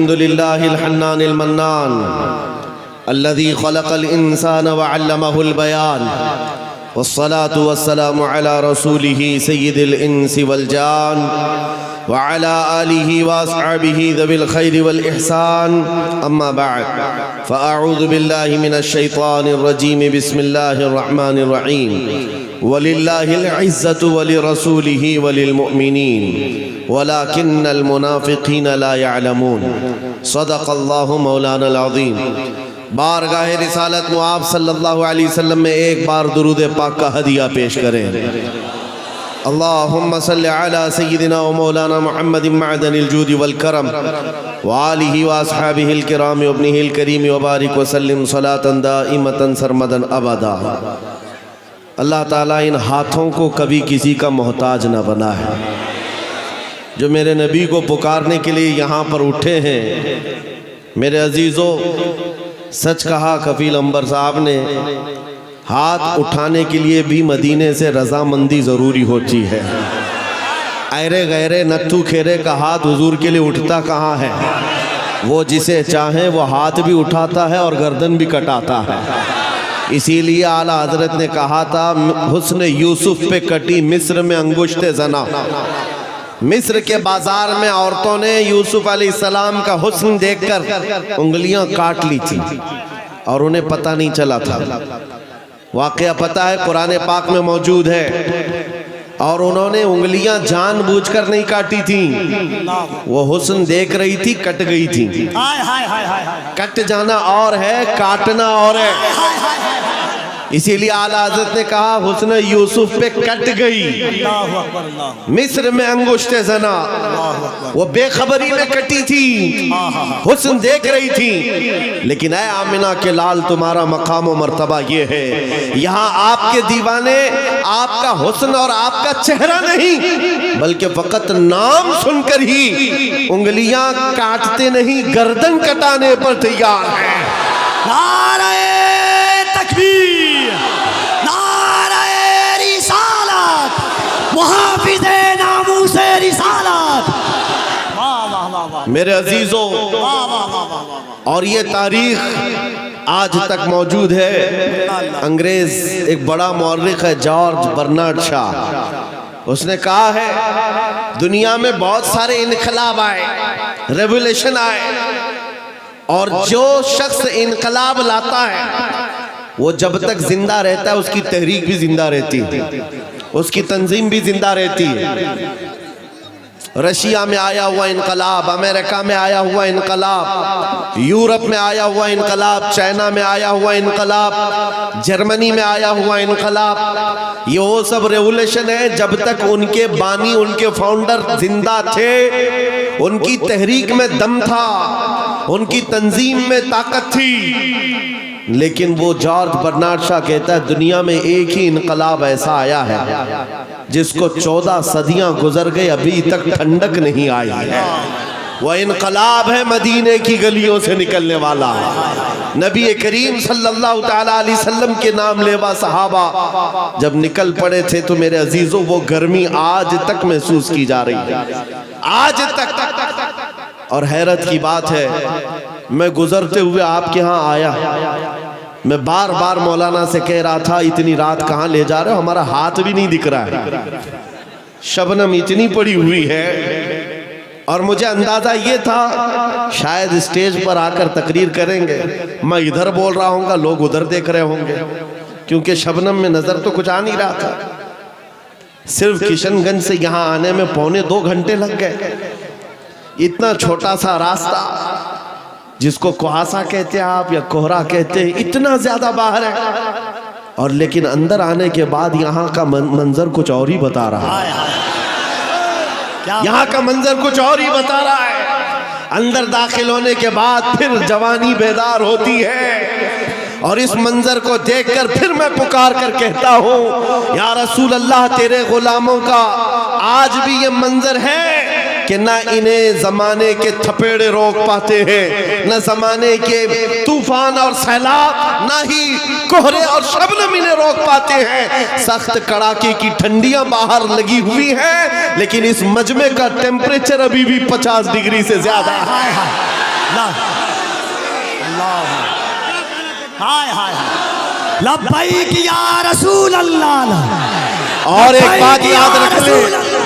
الحمد لله الحنان المنان الذي خلق الإنسان وعلمه البيان والصلاة والسلام على رسوله سيد الإنس والجان وعلى آله وأصحابه ذوي الخير والإحسان أما بعد فأعوذ بالله من الشيطان الرجيم بسم الله الرحمن الرحيم ولله العزة ولرسوله وللمؤمنين ولكن المنافقين لا يعلمون صدق الله مولانا العظیم۔ بارگاہ رسالت معاب صلی اللہ علیہ وسلم میں ایک بار درود پاک کا ہدیہ پیش کریں۔ اللہم صلی علی سیدنا و مولانا محمد معدن الجود والکرم وآلہ واصحابہ الکرام وابنہ الکریم وبارک وسلم صلاة دائمتا سرمدا ابدا۔ اللہ تعالیٰ ان ہاتھوں کو کبھی کسی کا محتاج نہ بنا ہے، جو میرے نبی کو پکارنے کے لیے یہاں پر اٹھے ہیں۔ میرے عزیزو، سچ کہا کفیل انبر صاحب نے، ہاتھ اٹھانے کے لیے بھی مدینے سے رضامندی ضروری ہوتی ہے۔ ایرے غیرے نتھو کھیرے کا ہاتھ حضور کے لیے اٹھتا کہاں ہے؟ وہ جسے چاہیں وہ ہاتھ بھی اٹھاتا ہے اور گردن بھی کٹاتا ہے۔ اسی لیے اعلیٰ حضرت نے کہا تھا، حسن یوسف پہ کٹی مصر میں انگشت زنا۔ مصر کے بازار میں عورتوں نے یوسف علیہ السلام کا حسن دیکھ کر انگلیاں کاٹ لی تھی اور انہیں پتہ نہیں چلا تھا۔ واقعہ پتہ ہے، قرآن پاک میں موجود ہے، اور انہوں نے انگلیاں جان بوجھ کر نہیں کاٹی تھیں، وہ حسن دیکھ رہی تھی، کٹ گئی تھی۔ کٹ جانا اور ہے، کاٹنا اور ہے۔ اسی لیے اعلیٰ حضرت نے کہا، حسن یوسف پہ کٹ گئی مصر میں انگشت زنا۔ وہ بے خبری میں کٹی تھی، حسن دیکھ رہی تھی، لیکن اے آمنہ کے لال، تمہارا مقام و مرتبہ یہ ہے، یہاں آپ کے دیوانے آپ کا حسن اور آپ کا چہرہ نہیں، بلکہ فقط نام سن کر ہی انگلیاں کاٹتے نہیں، گردن کٹانے پر تیار ہیں۔ نعرہ تکبیر، محافظ ناموس رسالت۔ میرے عزیزو، اور یہ تاریخ آج تک موجود ہے۔ انگریز ایک بڑا مورخ ہے، جارج برنارڈ شاہ، اس نے کہا ہے، دنیا میں بہت سارے انقلاب آئے، ریولیشن آئے، اور جو شخص انقلاب لاتا ہے وہ جب تک زندہ رہتا ہے اس کی تحریک بھی زندہ رہتی ہے، اس کی تنظیم بھی زندہ رہتی ہے۔ رشیا میں آیا ہوا انقلاب، امریکہ میں آیا ہوا انقلاب، یورپ میں آیا ہوا انقلاب، چائنا میں آیا ہوا انقلاب، جرمنی میں آیا ہوا انقلاب، یہ وہ سب ریولیشن ہے جب تک ان کے بانی، ان کے فاؤنڈر زندہ تھے، ان کی تحریک میں دم تھا، ان کی تنظیم میں طاقت تھی۔ لیکن وہ جارج برنارڈ شاہ کہتا ہے، دنیا میں ایک ہی انقلاب ایسا آیا ہے جس کو 14 صدیاں گزر گئے، ابھی تک ٹھنڈک نہیں آئی ہے۔ وہ انقلاب ہے مدینے کی گلیوں سے نکلنے والا۔ نبی کریم صلی اللہ تعالیٰ علیہ وسلم کے نام لیوا صحابہ جب نکل پڑے تھے تو میرے عزیزوں، وہ گرمی آج تک محسوس کی جا رہی ہے، آج تک۔ اور حیرت کی بات ہے، میں گزرتے ہوئے آپ کے ہاں آیا، میں بار بار مولانا سے کہہ رہا تھا، اتنی رات کہاں لے جا رہے ہو، ہمارا ہاتھ بھی نہیں دکھ رہا ہے، شبنم اتنی پڑی ہوئی ہے۔ اور مجھے اندازہ یہ تھا شاید اسٹیج پر آ کر تقریر کریں گے، میں ادھر بول رہا ہوں گا، لوگ ادھر دیکھ رہے ہوں گے، کیونکہ شبنم میں نظر تو کچھ آ نہیں رہا تھا۔ صرف کشن گنج سے یہاں آنے میں 2.25 گھنٹے لگ گئے۔ اتنا چھوٹا سا راستہ، جس کو کوہاسا کہتے ہیں آپ یا کوہرا کہتے ہیں، اتنا زیادہ باہر ہے، اور لیکن اندر آنے کے بعد یہاں کا منظر کچھ اور ہی بتا رہا ہے۔ یہاں کا منظر کچھ اور ہی بتا رہا ہے۔ اندر داخل ہونے کے بعد پھر جوانی بیدار ہوتی ہے، اور اس منظر کو دیکھ کر پھر میں پکار کر کہتا ہوں، یا رسول اللہ، تیرے غلاموں کا آج بھی یہ منظر ہے کہ نہ انہیں زمانے کے تھپیڑے روک پاتے ہیں، نہ زمانے کے طوفان اور سیلاب، نہ ہی کوہرے اور شبنم انہیں روک پاتے ہیں۔ سخت کڑاکے کی ٹھنڈیاں باہر لگی ہوئی ہیں، لیکن اس مجمع کا ٹیمپریچر ابھی بھی 50 ڈگری سے زیادہ ہے۔ ہائے ہائے لبیک یا رسول اللہ. اور ایک بات لبیک یاد یا رکھ رسول لیں، اللہ.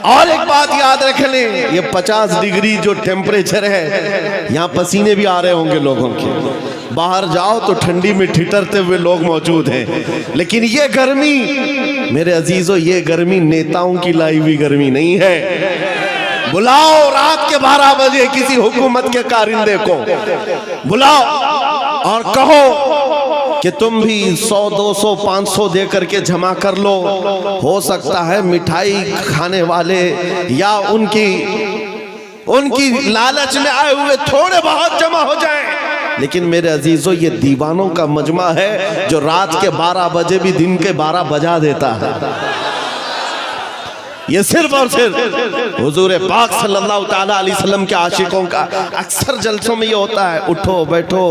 اور ایک بات یاد رکھ لیں، یہ 50 ڈگری جو ٹیمپریچر ہے، یہاں پسینے بھی آ رہے ہوں گے لوگوں کے. باہر جاؤ تو ٹھنڈی میں ٹھٹرتے ہوئے لوگ موجود ہیں، لیکن یہ گرمی میرے عزیزو، یہ گرمی نیتاؤں کی لائی ہوئی گرمی نہیں ہے. بلاؤ رات کے 12 بجے کسی حکومت کے کارندے کو، بلاؤ اور کہو کہ تم بھی 100 200 500 دے کر کے جمع کر لو. ہو سکتا ہے مٹھائی کھانے والے یا ان کی لالچ میں آئے ہوئے تھوڑے بہت جمع ہو جائیں، لیکن میرے عزیزو یہ دیوانوں کا مجمع ہے جو رات کے 12 بجے بھی دن کے 12 بجا دیتا ہے. یہ صرف اور صرف حضور پاک صلی اللہ تعالیٰ علیہ وسلم کے عاشقوں کا اکثر جلسوں میں یہ ہوتا ہے، اٹھو بیٹھو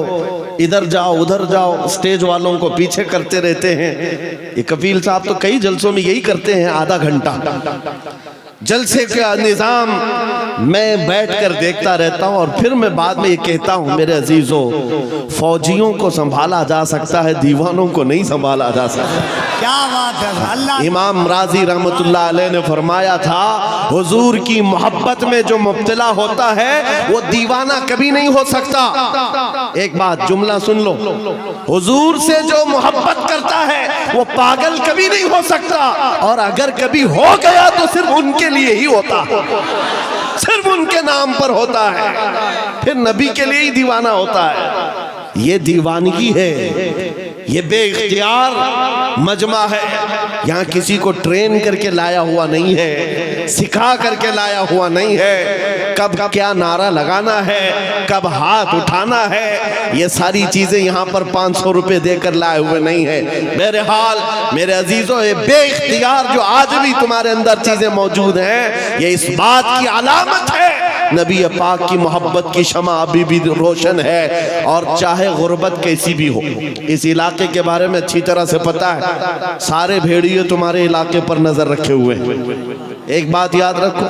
ادھر جاؤ ادھر جاؤ، سٹیج والوں کو پیچھے کرتے رہتے ہیں. یہ کفیل صاحب تو کئی جلسوں میں یہی کرتے ہیں، آدھا گھنٹہ جلسے کا نظام میں بیٹھ کر دیکھتا رہتا ہوں، اور پھر میں بعد میں یہ کہتا ہوں میرے عزیزو، فوجیوں کو سنبھالا جا سکتا ہے، دیوانوں کو نہیں سنبھالا جا سکتا. کیا بات ہے اللہ. امام راضی رحمت اللہ علیہ نے فرمایا تھا، حضور کی محبت میں جو مبتلا ہوتا ہے وہ دیوانہ کبھی نہیں ہو سکتا. ایک بات جملہ سن لو، حضور سے جو محبت کرتا ہے وہ پاگل کبھی نہیں ہو سکتا، اور اگر کبھی ہو گیا تو صرف ان کے لیے ہی ہوتا، صرف ان کے نام پر ہوتا ہے، پھر نبی کے لیے ہی دیوانہ ہوتا ہے. یہ دیوانگی ہے، یہ بے اختیار مجمع ہے. یہاں کسی کو ٹرین کر کے لایا ہوا نہیں ہے، سکھا کر کے لایا ہوا نہیں ہے. کب کیا نعرہ لگانا ہے، کب ہاتھ اٹھانا ہے، یہ ساری چیزیں یہاں پر 500 روپے دے کر لائے ہوئے نہیں ہے. بہرحال میرے عزیزو، یہ بے اختیار جو آج بھی تمہارے اندر چیزیں موجود ہیں، یہ اس بات کی علامت ہے نبی پاک کی محبت کی شمع ابھی بھی روشن ہے. اور چاہے غربت کیسی بھی ہو، اس علاقے کے بارے میں اچھی طرح سے پتا ہے، سارے بھیڑیے تمہارے علاقے پر نظر رکھے ہوئے ہیں. ایک بات یاد رکھو،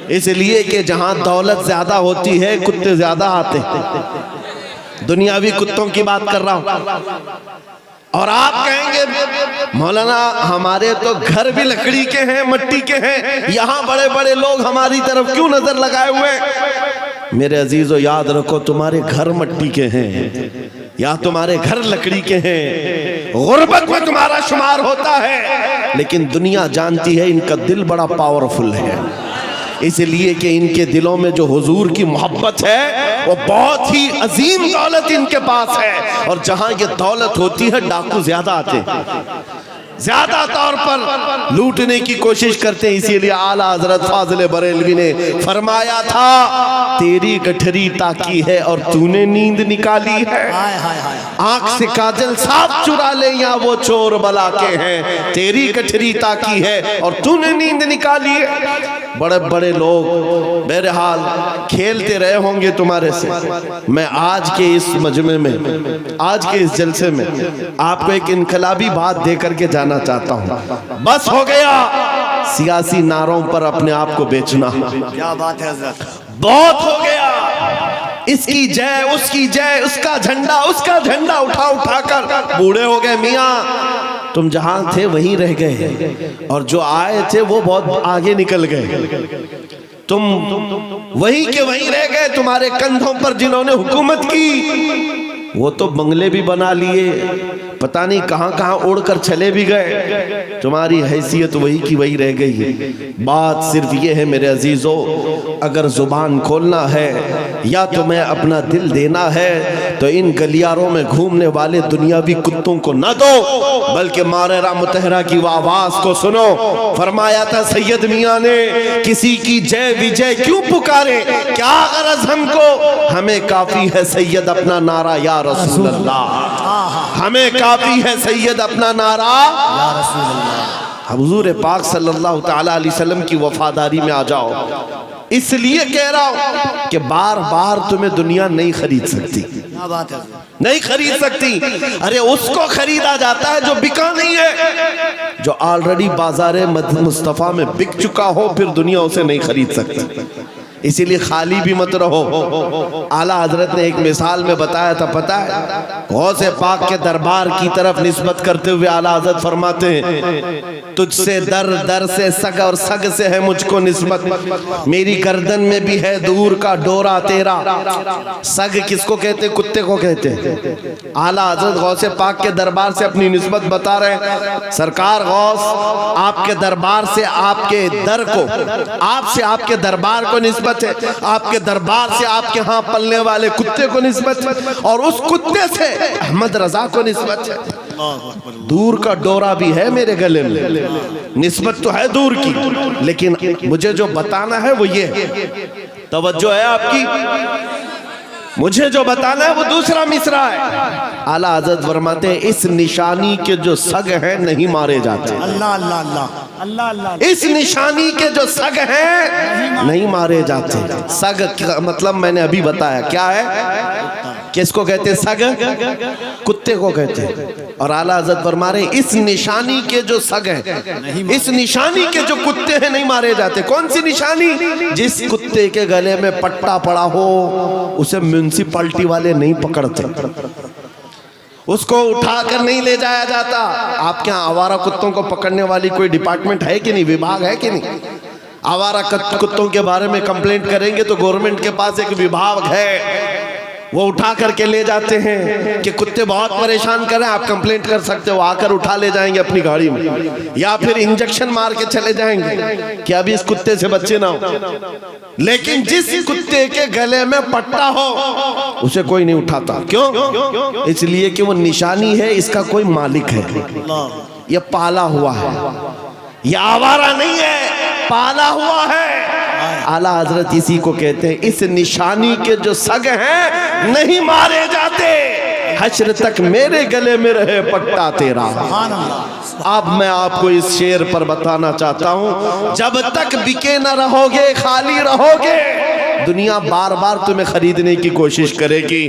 اس لیے کہ جہاں دولت زیادہ ہوتی ہے کتے زیادہ آتے ہیں. دنیاوی کتوں کی بات کر رہا ہوں. اور آپ کہیں گے مولانا ہمارے تو گھر بھی لکڑی کے ہیں، مٹی کے ہیں، یہاں بڑے بڑے لوگ ہماری طرف کیوں نظر لگائے ہوئے؟ میرے عزیزو یاد رکھو، تمہارے گھر مٹی کے ہیں یا تمہارے گھر لکڑی کے ہیں، غربت میں تمہارا شمار ہوتا ہے، لیکن دنیا جانتی ہے ان کا دل بڑا پاورفل ہے، اس لیے کہ ان کے دلوں میں جو حضور کی محبت ہے وہ بہت ہی عظیم دولت ان کے پاس ہے. اور جہاں یہ دولت ہوتی ہے ڈاکو زیادہ آتے ہیں، زیادہ طور پر لوٹنے کی کوشش کرتے ہیں. اسی لیے اعلیٰ حضرت فاضل بریلوی نے فرمایا تھا، تیری گٹھری تاکی ہے اور تو نے نیند نکالی ہے. آنکھ سے کاجل صاف چرا لے یا وہ چور بلا کے ہیں، تیری گٹھری تاکی ہے اور تو نے نیند نکالی ہے. بڑے بڑے لوگ بہرحال کھیلتے رہے ہوں گے تمہارے سے. میں آج کے اس مجمع میں، آج کے اس جلسے میں آپ کو ایک انقلابی بات دے کر کے جانا چاہتا ہوں. بس ہو گیا سیاسی نعروں پر اپنے آپ کو بیچنا. کیا بات ہے حضرت، بہت ہو گیا. اس کی جے، اس کی جے، اس کا جھنڈا اٹھا اٹھا کر بوڑھے ہو گئے. میاں تم جہاں تھے وہیں رہ گئے، اور جو آئے تھے وہ بہت آگے نکل گئے. تم وہیں کے وہیں رہ گئے. تمہارے کندھوں پر جنہوں نے حکومت کی وہ تو بنگلے بھی بنا لیے، پتہ نہیں کہاں کہاں اڑ کر چلے بھی گئے. تمہاری حیثیت وہی کی وہی رہ گئی ہے. بات صرف یہ ہے میرے عزیزو، اگر زبان کھولنا ہے یا تمہیں اپنا دل دینا ہے تو ان گلیاروں میں گھومنے والے دنیاوی کتوں کو نہ دو، بلکہ ماررہ متحرہ کی وہ آواز کو سنو. فرمایا تھا سید میاں نے، کسی کی جے وجے کیوں پکارے، کیا غرض ہم کو، ہمیں کافی ہے سید اپنا نعرہ یا رسول اللہ، ہمیں کافی ہے سید اپنا نعرہ یا رسول اللہ. حضور پاک صلی اللہ تعالیٰ علیہ وسلم کی وفاداری میں آ جاؤ. اس لیے کہہ رہا ہوں کہ بار بار تمہیں دنیا نہیں خرید سکتی، نہیں خرید سکتی. ارے اس کو خریدا جاتا ہے جو بکا نہیں ہے، جو آلریڈی بازار مصطفیٰ میں بک چکا ہو، پھر دنیا اسے نہیں خرید سکتی. اسی لیے خالی بھی مت رہو۔ اعلیٰ حضرت نے ایک مثال میں بتایا تھا، پتہ ہے غوث پاک کے دربار کی طرف نسبت کرتے ہوئے اعلیٰ حضرت فرماتے ہیں تجھ سے در در سے سگ اور سگ سے ہے مجھ کو نسبت، میری گردن میں بھی ہے دور کا ڈورا تیرا۔ سگ کس کو کہتے؟ کتے کو کہتے ہیں۔ اعلیٰ حضرت غوث پاک کے دربار سے اپنی نسبت بتا رہے ہیں، سرکار غوث آپ کے دربار سے آپ کے در کو، آپ سے آپ کے دربار کو نسبت ہے، آپ کے دربار سے آپ کے ہاں پلنے والے کتے کو نسبت ہے، اور اس کتے سے احمد رضا کو نسبت ہے۔ دور کا ڈورا بھی ہے میرے گلے میں، نسبت تو ہے دور کی، لیکن مجھے جو بتانا ہے وہ یہ ہے، توجہ ہے آپ کی، مجھے جو بتانا ہے وہ دوسرا مصرع ہے۔ اعلیٰ حضرت فرماتے ہیں اس نشانی کے جو سگ ہیں نہیں مارے جاتے۔ اللہ اللہ اللہ اللہ اللہ۔ اس نشانی کے جو سگ ہیں نہیں مارے جاتے۔ سگ کا مطلب میں نے ابھی بتایا کیا ہے، کس کو کہتے ہیں؟ سگ کتے کو کہتے ہیں۔ اور اعلیٰ حضرت فرما رہے ہیں اس نشانی کے جو سگ ہیں، اس نشانی کے جو کتے ہیں نہیں مارے جاتے۔ کون سی نشانی؟ جس کتے کے گلے میں پٹا پڑا ہو اسے میونسپلٹی والے نہیں پکڑتے، اس کو اٹھا کر نہیں لے جایا جاتا۔ آپ کے ہاں آوارہ کتوں کو پکڑنے والی کوئی ڈپارٹمنٹ ہے کہ نہیں، وبھاگ ہے کہ نہیں؟ آوارہ کتوں کے بارے میں کمپلینٹ کریں گے تو گورنمنٹ کے پاس ایک وبھاگ ہے، وہ اٹھا کر کے لے جاتے ہیں کہ کتے بہت پریشان کریں، آپ کمپلینٹ کر سکتے ہو، آ کر اٹھا لے جائیں گے اپنی گاڑی میں، یا پھر انجیکشن مار کے چلے جائیں گے کہ ابھی اس کتے سے بچے نہ ہو۔ لیکن جس کتے کے گلے میں پٹا ہو اسے کوئی نہیں اٹھاتا۔ کیوں؟ اس لیے کہ وہ نشانی ہے، اس کا کوئی مالک ہے، یہ پالا ہوا ہے، یہ آوارہ نہیں ہے، پالا ہوا ہے۔ اعلیٰ حضرت اسی کو کہتے ہیں اس نشانی کے جو سگ ہیں نہیں مارے جاتے، حشر تک میرے گلے میں رہے پٹا تیرا۔ اب میں آپ کو اس شعر پر بتانا چاہتا ہوں، جب تک بکے نہ رہو گے خالی رہو گے، دنیا بار بار تمہیں خریدنے کی کوشش کرے گی۔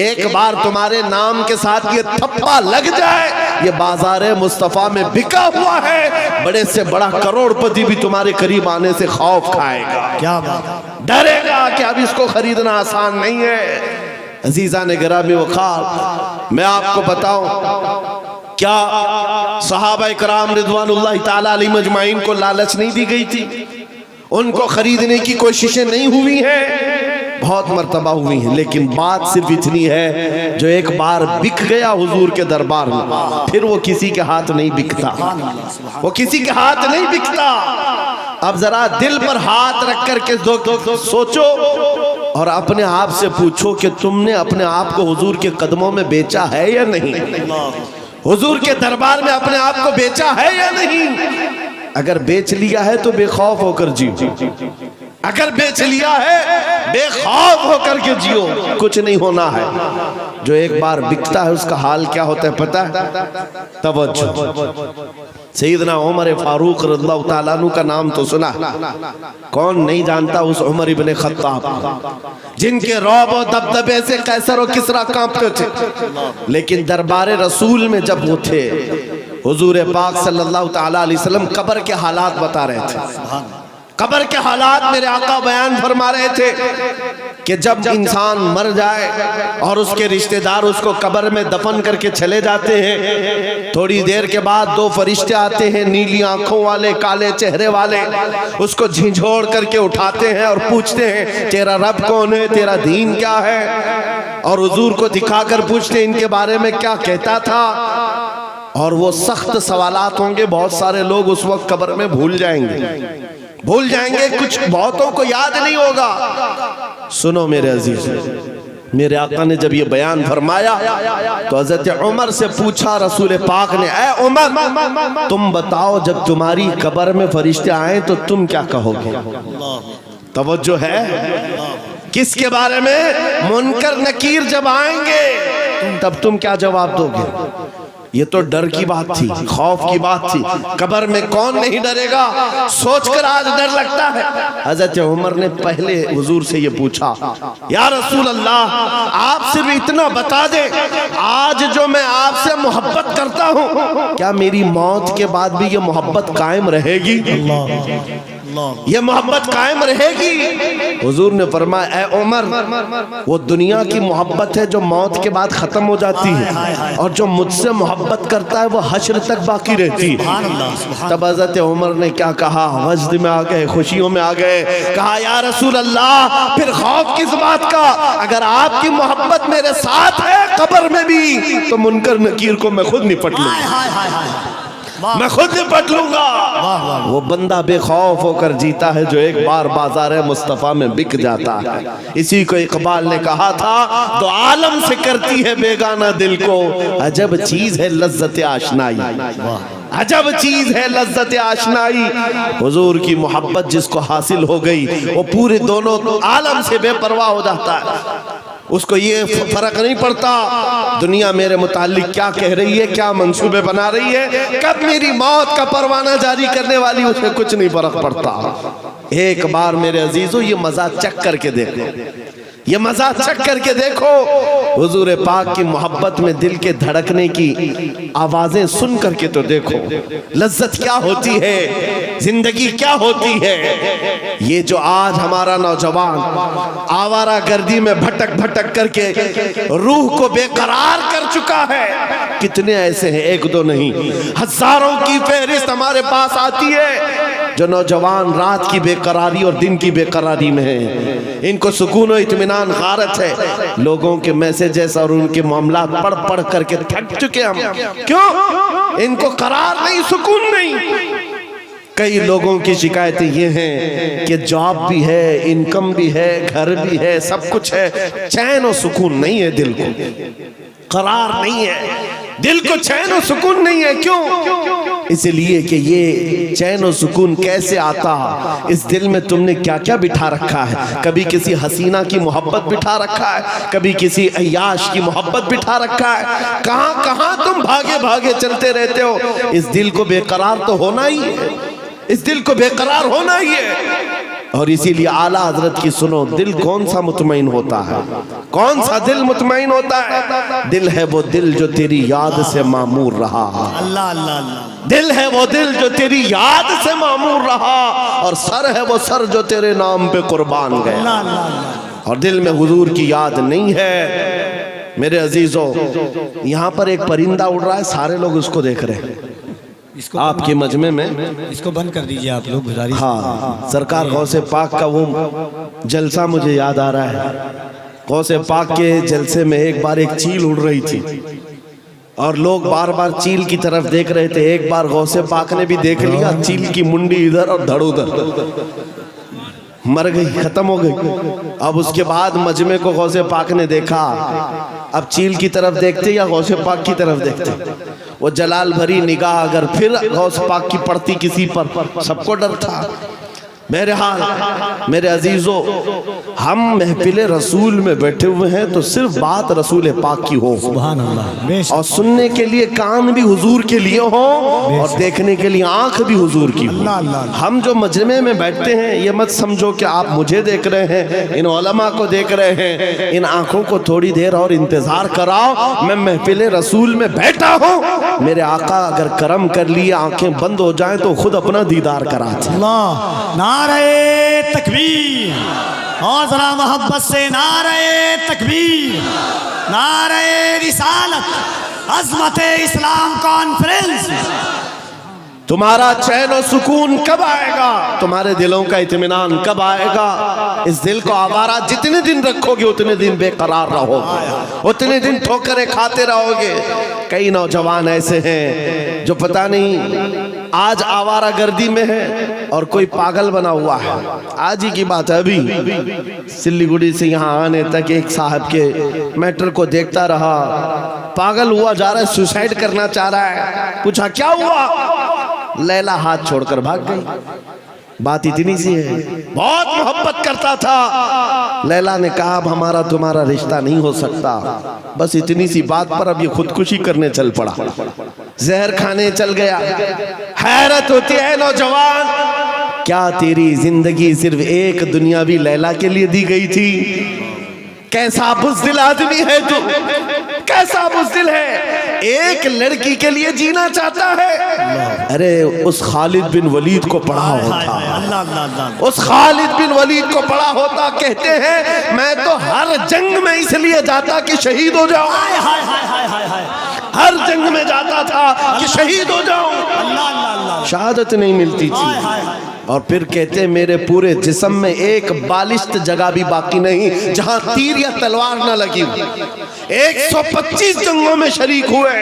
ایک بار تمہارے نام کے ساتھ یہ تھپا لگ جائے یہ بازار مصطفیٰ میں بکا ہوا ہے، بڑے سے بڑا کروڑ پتی بھی تمہارے قریب آنے سے خوف کھائے گا، کیا بات، ڈرے گا کہ اب اس کو خریدنا آسان نہیں ہے۔ عزیزان گرامی وقار، میں آپ کو بتاؤں کیا صحابہ کرام رضوان اللہ تعالی علیہم اجمعین کو لالچ نہیں دی گئی تھی؟ ان کو خریدنے کی کوششیں نہیں ہوئی ہیں؟ بہت مرتبہ ہوئی ہیں، لیکن بات صرف اتنی ہے جو ایک بار بک گیا حضور کے دربار میں پھر وہ کسی کے ہاتھ نہیں بکتا، وہ کسی کے ہاتھ نہیں بکتا۔ اب ذرا دل پر ہاتھ رکھ کر کے سوچو اور اپنے آپ سے پوچھو کہ تم نے اپنے آپ کو حضور کے قدموں میں بیچا ہے یا نہیں؟ حضور کے دربار میں اپنے آپ کو بیچا ہے یا نہیں؟ اگر بیچ لیا ہے تو بے خوف ہو کر جیو، اگر بیچ لیا ہے بے خوف ہو کر کے جیو، کچھ نہیں ہونا ہے۔ جو ایک بار بکتا ہے اس کا حال کیا ہوتا ہے پتہ ہے؟ توجہ، سیدنا عمر فاروق رضی اللہ تعالیٰ عنہ کا نام تو سنا، کون نہیں جانتا اس عمر ابن خطاب جن کے رعب و دبدبے سے قیصر و کسریٰ کانپتے تھے، لیکن دربار رسول میں جب وہ تھے حضور پاک صلی اللہ تعالیٰ علیہ وسلم قبر کے حالات بتا رہے تھے، قبر کے حالات میرے آقا بیان فرما رہے تھے کہ جب انسان مر جائے اور اس کے رشتہ دار اس کو قبر میں دفن کر کے چلے جاتے ہیں، تھوڑی دیر کے بعد دو فرشتے آتے ہیں نیلی آنکھوں والے کالے چہرے والے، اس کو جھنجھوڑ کر کے اٹھاتے ہیں اور پوچھتے ہیں تیرا رب کون ہے، تیرا دین کیا ہے، اور حضور کو دکھا کر پوچھتے ہیں ان کے بارے میں کیا کہتا تھا، اور وہ سخت سوالات ہوں گے، بہت سارے لوگ اس وقت قبر میں بھول جائیں گے، کچھ بہتوں کو یاد نہیں ہوگا۔ سنو میرے عزیز، میرے آقا نے جب یہ بیان فرمایا تو حضرت عمر سے پوچھا رسول پاک نے، اے عمر تم بتاؤ جب تمہاری قبر میں فرشتے آئیں تو تم کیا کہو گے؟ توجہ ہے، کس کے بارے میں؟ منکر نکیر جب آئیں گے تب تم کیا جواب دو گے؟ یہ تو ڈر کی بات تھی، خوف کی بات تھی، قبر میں کون نہیں ڈرے گا، سوچ کر آج ڈر لگتا ہے۔ حضرت عمر نے پہلے حضور سے یہ پوچھا، یا رسول اللہ آپ صرف اتنا بتا دیں، آج جو میں آپ سے محبت کرتا ہوں کیا میری موت کے بعد بھی یہ محبت قائم رہے گی؟ یہ محبت قائم رہے گی؟ حضور نے فرمایا اے عمر وہ دنیا کی محبت ہے جو موت کے بعد ختم ہو جاتی ہے، اور جو مجھ سے محبت کرتا ہے وہ حشر تک باقی رہتی ہے۔ تب حضرت عمر نے کیا کہا؟ وجد میں آ گئے، خوشیوں میں آ گئے، کہا یا رسول اللہ پھر خوف کس بات کا؟ اگر آپ کی محبت میرے ساتھ ہے قبر میں بھی تو منکر نکیر کو میں خود نپٹ لوں گا، میں خود نپٹ لوں گا۔ وہ بندہ بے خوف ہو کر جیتا ہے جو ایک بار بازار مصطفیٰ میں بک جاتا ہے۔ اسی کو اقبال نے کہا تھا تو عالم سے کرتی ہے بیگانہ دل کو، عجب چیز ہے لذت آشنائی، عجب چیز ہے لذت آشنائی۔ حضور کی محبت جس کو حاصل ہو گئی وہ پورے دونوں عالم سے بے پرواہ ہو جاتا ہے، اس کو یہ فرق نہیں پڑتا دنیا میرے متعلق کیا کہہ رہی ہے، کیا منصوبے بنا رہی ہے، کب میری موت کا پروانہ جاری کرنے والی، اس میں کچھ نہیں فرق پڑتا۔ ایک بار میرے عزیزو یہ مزہ چکھ کر کے دیکھو، یہ مزہ چکھ کر کے دیکھو، حضور پاک کی محبت میں دل کے دھڑکنے کی آوازیں سن کر کے تو دیکھو لذت کیا ہوتی ہے، زندگی کیا ہوتی ہے۔ یہ جو آج ہمارا نوجوان آوارہ گردی میں بھٹک بھٹک کر کے روح کو بے قرار کر چکا ہے، کتنے ایسے ہیں، ایک دو نہیں، ہزاروں کی فہرست ہمارے پاس آتی ہے جو نوجوان رات کی بے قراری اور دن کی بے قراری میں ہیں، ان کو سکون و اطمینان غارت ہے۔ لوگوں کے میسیجز اور ان کے معاملات پڑھ پڑھ کر کے تھک چکے ہم، کیوں؟ ان کو قرار نہیں، سکون نہیں۔ کئی لوگوں کی شکایتیں یہ ہیں کہ جاب بھی ہے، انکم بھی ہے، گھر بھی ہے، سب کچھ ہے، چین و سکون نہیں ہے، دل کو قرار نہیں ہے، دل کو چین و سکون نہیں ہے۔ کیوں؟ اس لیے کہ یہ چین و سکون کیسے آتا؟ اس دل میں تم نے کیا کیا بٹھا رکھا ہے؟ کبھی کسی حسینہ کی محبت بٹھا رکھا ہے، کبھی کسی عیاش کی محبت بٹھا رکھا ہے، کہاں کہاں تم بھاگے بھاگے چلتے رہتے ہو۔ اس دل کو بے قرار تو ہونا ہی ہے، اس دل کو بے قرار ہونا ہی ہے۔ اور اسی لیے اعلیٰ حضرت کی سنو، دل کون سا مطمئن ہوتا ہے؟ کون سا دل مطمئن ہوتا ہے؟ دل ہے وہ دل جو تیری یاد سے معمور رہا، اللہ اللہ اللہ، دل ہے وہ دل جو تیری یاد سے معمور رہا، اور سر ہے وہ سر جو تیرے نام پہ قربان گیا۔ اللہ اللہ اللہ، اور دل میں حضور کی یاد نہیں ہے۔ میرے عزیزو یہاں پر ایک پرندہ اڑ رہا ہے، سارے لوگ اس کو دیکھ رہے ہیں، آپ کے مجمع میں اس کو بند کر دیجئے آپ لوگ، گزارش۔ ہاں، سرکار غوث پاک کا وہ جلسہ مجھے یاد آ رہا ہے۔ غوث پاک کے جلسے میں ایک بار ایک چیل اڑ رہی تھی اور لوگ بار بار چیل کی طرف دیکھ رہے تھے۔ ایک بار غوث پاک نے بھی دیکھ لیا، چیل کی منڈی ادھر اور دھڑ ادھر، مر گئی، ختم ہو گئی۔ اب اس کے بعد مجمع کو غوث پاک نے دیکھا، اب چیل کی طرف دیکھتے یا غوث پاک کی طرف دیکھتے؟ وہ جلال بھری نگاہ اگر پھر غوث پاک کی پڑتی کسی پر، سب کو ڈر تھا۔ بہرحال میرے عزیزو، ہم محفل رسول میں بیٹھے ہوئے ہیں تو صرف بات رسول پاک کی ہو، سبحان اللہ، اور سننے کے لیے کان بھی حضور کے لیے ہو اور دیکھنے کے لیے آنکھ بھی حضور کی ہو۔ ہم جو مجمع میں بیٹھتے ہیں یہ مت سمجھو کہ آپ مجھے دیکھ رہے ہیں، ان علماء کو دیکھ رہے ہیں، ان آنکھوں کو تھوڑی دیر اور انتظار کراؤ، میں محفل رسول میں بیٹھا ہوں، میرے آقا اگر کرم کر لیے آنکھیں بند ہو جائیں تو خود اپنا دیدار کراتے ہیں۔ اللہ، نعرہ تکبیر، اور ذرا محبت سے نعرہ تکبیر، نعرہ رسالت، عظمت اسلام کانفرنس۔ تمہارا چین و سکون کب آئے گا؟ تمہارے دلوں کا اطمینان کب آئے گا؟ اس دل کو آوارہ جتنے دن رکھو گے اتنے دن بے قرار رہو گے، اتنے دن ٹھوکریں کھاتے رہو گے۔ کئی نوجوان ایسے ہیں جو پتہ نہیں آج آوارہ گردی میں ہے اور کوئی پاگل بنا ہوا ہے۔ آج ہی کی بات ہے، ابھی سلی گڑی سے یہاں آنے تک ایک صاحب کے میٹر کو دیکھتا رہا، پاگل ہوا جا رہا ہے، سوسائیڈ کرنا چاہ رہا ہے۔ پوچھا کیا ہوا؟ لیلا ہاتھ چھوڑ کر بھاگ گئی۔ بات اتنی سی ہے، بہت محبت کرتا تھا۔ لیلا نے کہا اب ہمارا تمہارا رشتہ نہیں ہو سکتا، بس اتنی سی بات پر اب یہ خودکشی کرنے چل پڑا، زہر کھانے چل گیا۔ حیرت ہوتی ہے نوجوان، کیا تیری زندگی صرف ایک دنیاوی لیلا کے لیے دی گئی تھی؟ کیسا بزدل آدمی ہے تو، کیسا بزدل ہے، ایک لڑکی کے لیے جینا چاہتا ہے۔ ارے اس خالد بن ولید کو پڑھا ہوتا، اس خالد بن ولید کو پڑھا ہوتا، کہتے ہیں میں تو ہر جنگ میں اس لیے جاتا کہ شہید ہو جاؤں، ہر جنگ میں جاتا تھا کہ شہید ہو جاؤں، شہادت نہیں ملتی تھی۔ اور پھر کہتے میرے پورے جسم میں ایک بالشت جگہ بھی باقی نہیں جہاں تیر یا تلوار نہ لگی ہوئی۔ 125 جنگوں میں شریک ہوئے،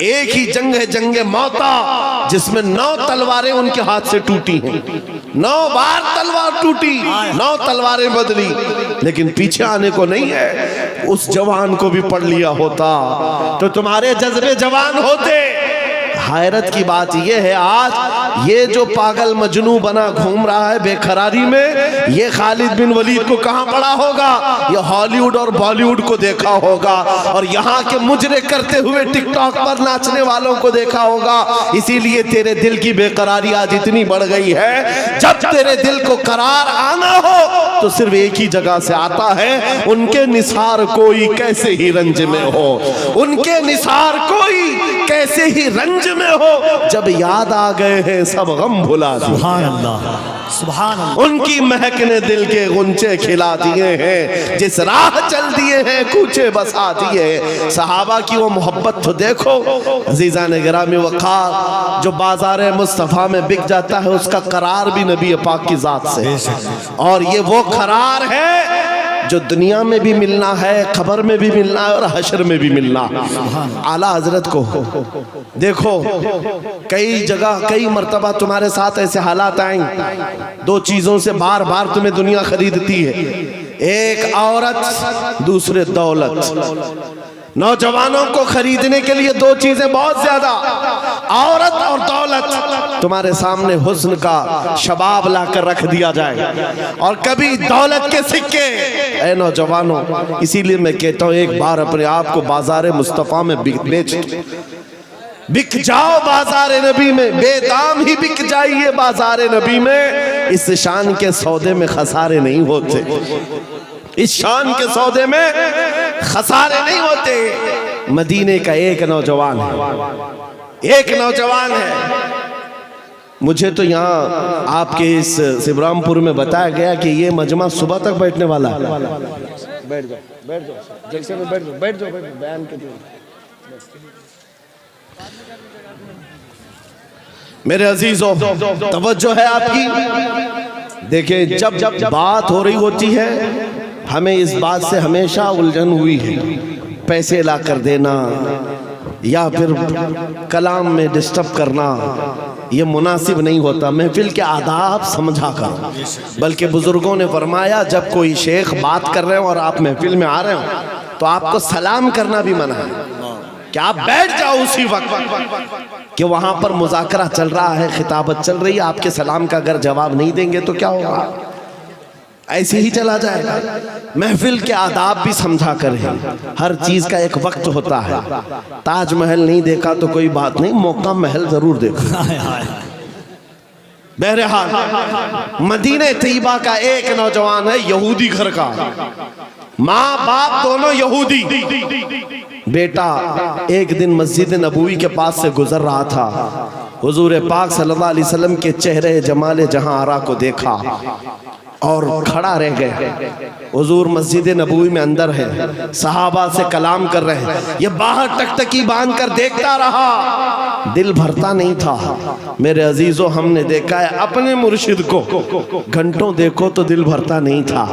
ایک ہی جنگ ہے جنگ موتا جس میں 9 تلواریں ان کے ہاتھ سے ٹوٹی ہیں، 9 بار تلوار ٹوٹی، 9 تلواریں بدلی، لیکن پیچھے آنے کو نہیں ہے۔ اس جوان کو بھی پڑھ لیا ہوتا تو تمہارے جذبے جوان ہوتے۔ حیرت کی بات یہ ہے آج یہ جو پاگل مجنوں بنا گھوم رہا ہے بے قراری میں، یہ خالد بن ولید کو کہاں پڑا ہوگا؟ یہ ہالی ووڈ اور بالی ووڈ کو دیکھا ہوگا، اور یہاں کے مجرے کرتے ہوئے ٹک ٹاک پر ناچنے والوں کو دیکھا ہوگا۔ اسی لیے تیرے دل کی بے قراری آج اتنی بڑھ گئی ہے۔ جب تیرے دل کو قرار آنا ہو تو صرف ایک ہی جگہ سے آتا ہے، ان کے نثار کوئی کیسے ہی رنج میں ہو، ان کے نثار کوئی کیسے ہی رنج میں ہو، جب یاد آ گئے ہیں سب غم بھلا دیے۔ سبحان اللہ، سبحان اللہ۔ ان کی مہک نے دل کے غنچے کھلا دیے ہیں، جس راہ چل دیے ہیں کوچے بسا دیے ہیں۔ صحابہ کی وہ محبت تو دیکھو عزیزان گرامی وقار، جو بازار مصطفیٰ میں بک جاتا ہے اس کا قرار بھی نبی پاک کی ذات سے، اور یہ وہ قرار ہے جو دنیا میں بھی ملنا ہے، قبر میں بھی ملنا ہے، اور حشر میں بھی ملنا ہے۔ اعلیٰ حضرت کو دیکھو، کئی جگہ کئی مرتبہ تمہارے ساتھ ایسے حالات آئیں، 2 چیزوں سے بار بار تمہیں دنیا خریدتی ہے، ایک عورت، دوسرے دولت۔ نوجوانوں کو خریدنے کے لیے 2 چیزیں بہت زیادہ، عورت اور دولت۔ تمہارے سامنے حسن کا شباب لا کر رکھ دیا جائے، اور کبھی دولت کے سکے۔ اے نوجوانوں، اسی لیے میں کہتا ہوں ایک بار اپنے آپ کو بازار مصطفیٰ میں بیچ دو، بک جاؤ بازار نبی میں، بے دام ہی بک جائیے بازار نبی میں۔ اس شان کے سودے میں خسارے نہیں ہوتے، اس شان کے سودے میں خسارے نہیں ہوتے۔ مدینے کا ایک نوجوان ہے، ایک نوجوان ہے، مجھے تو یہاں آپ کے اس سبرام پور میں بتایا گیا کہ یہ مجمع صبح تک بیٹھنے والا ہے۔ بیٹھ جاؤ، بیٹھ جاؤ، جلسے میں بیٹھ جاؤ، بیٹھ جاؤ، بیان کے دیں۔ میرے عزیزوں، توجہ ہے آپ کی۔ دیکھیں جب بات ہو رہی ہوتی ہے، ہمیں اس بات سے ہمیشہ الجھن ہوئی ہے، پیسے لا کر دینا یا پھر کلام میں ڈسٹرب کرنا، یہ مناسب نہیں ہوتا۔ محفل کے آداب سمجھا کر، بلکہ بزرگوں نے فرمایا جب کوئی شیخ بات کر رہے ہوں اور آپ محفل میں آ رہے ہوں تو آپ کو سلام کرنا بھی منع ہے، کہ آپ بیٹھ جاؤ اسی وقت کہ وہاں پر مذاکرہ چل رہا ہے، خطابت چل رہی ہے، آپ کے سلام کا اگر جواب نہیں دیں گے تو کیا ہوگا؟ ایسے ہی چلا جائے گا۔ محفل کے آداب بھی سمجھا کر ہیں، ہر چیز کا ایک وقت ہوتا ہے۔ تاج محل نہیں دیکھا تو کوئی بات نہیں، موقع محل ضرور دیکھا۔ بہرحال مدینہ طیبہ کا ایک نوجوان ہے، یہودی گھر کا، ماں باپ دونوں یہودی۔ بیٹا ایک دن مسجد نبوی کے پاس سے گزر رہا تھا، حضور پاک صلی اللہ علیہ وسلم کے چہرے جمال جہاں آرا کو دیکھا اور کھڑا رہ گئے۔ حضور مسجد نبوی میں اندر ہے، صحابہ سے کلام کر رہے ہیں، یہ باہر ٹکٹکی باندھ کر دیکھتا رہا، دل بھرتا نہیں تھا۔ میرے عزیزوں، ہم نے دیکھا ہے اپنے مرشد کو گھنٹوں دیکھو تو دل بھرتا نہیں تھا،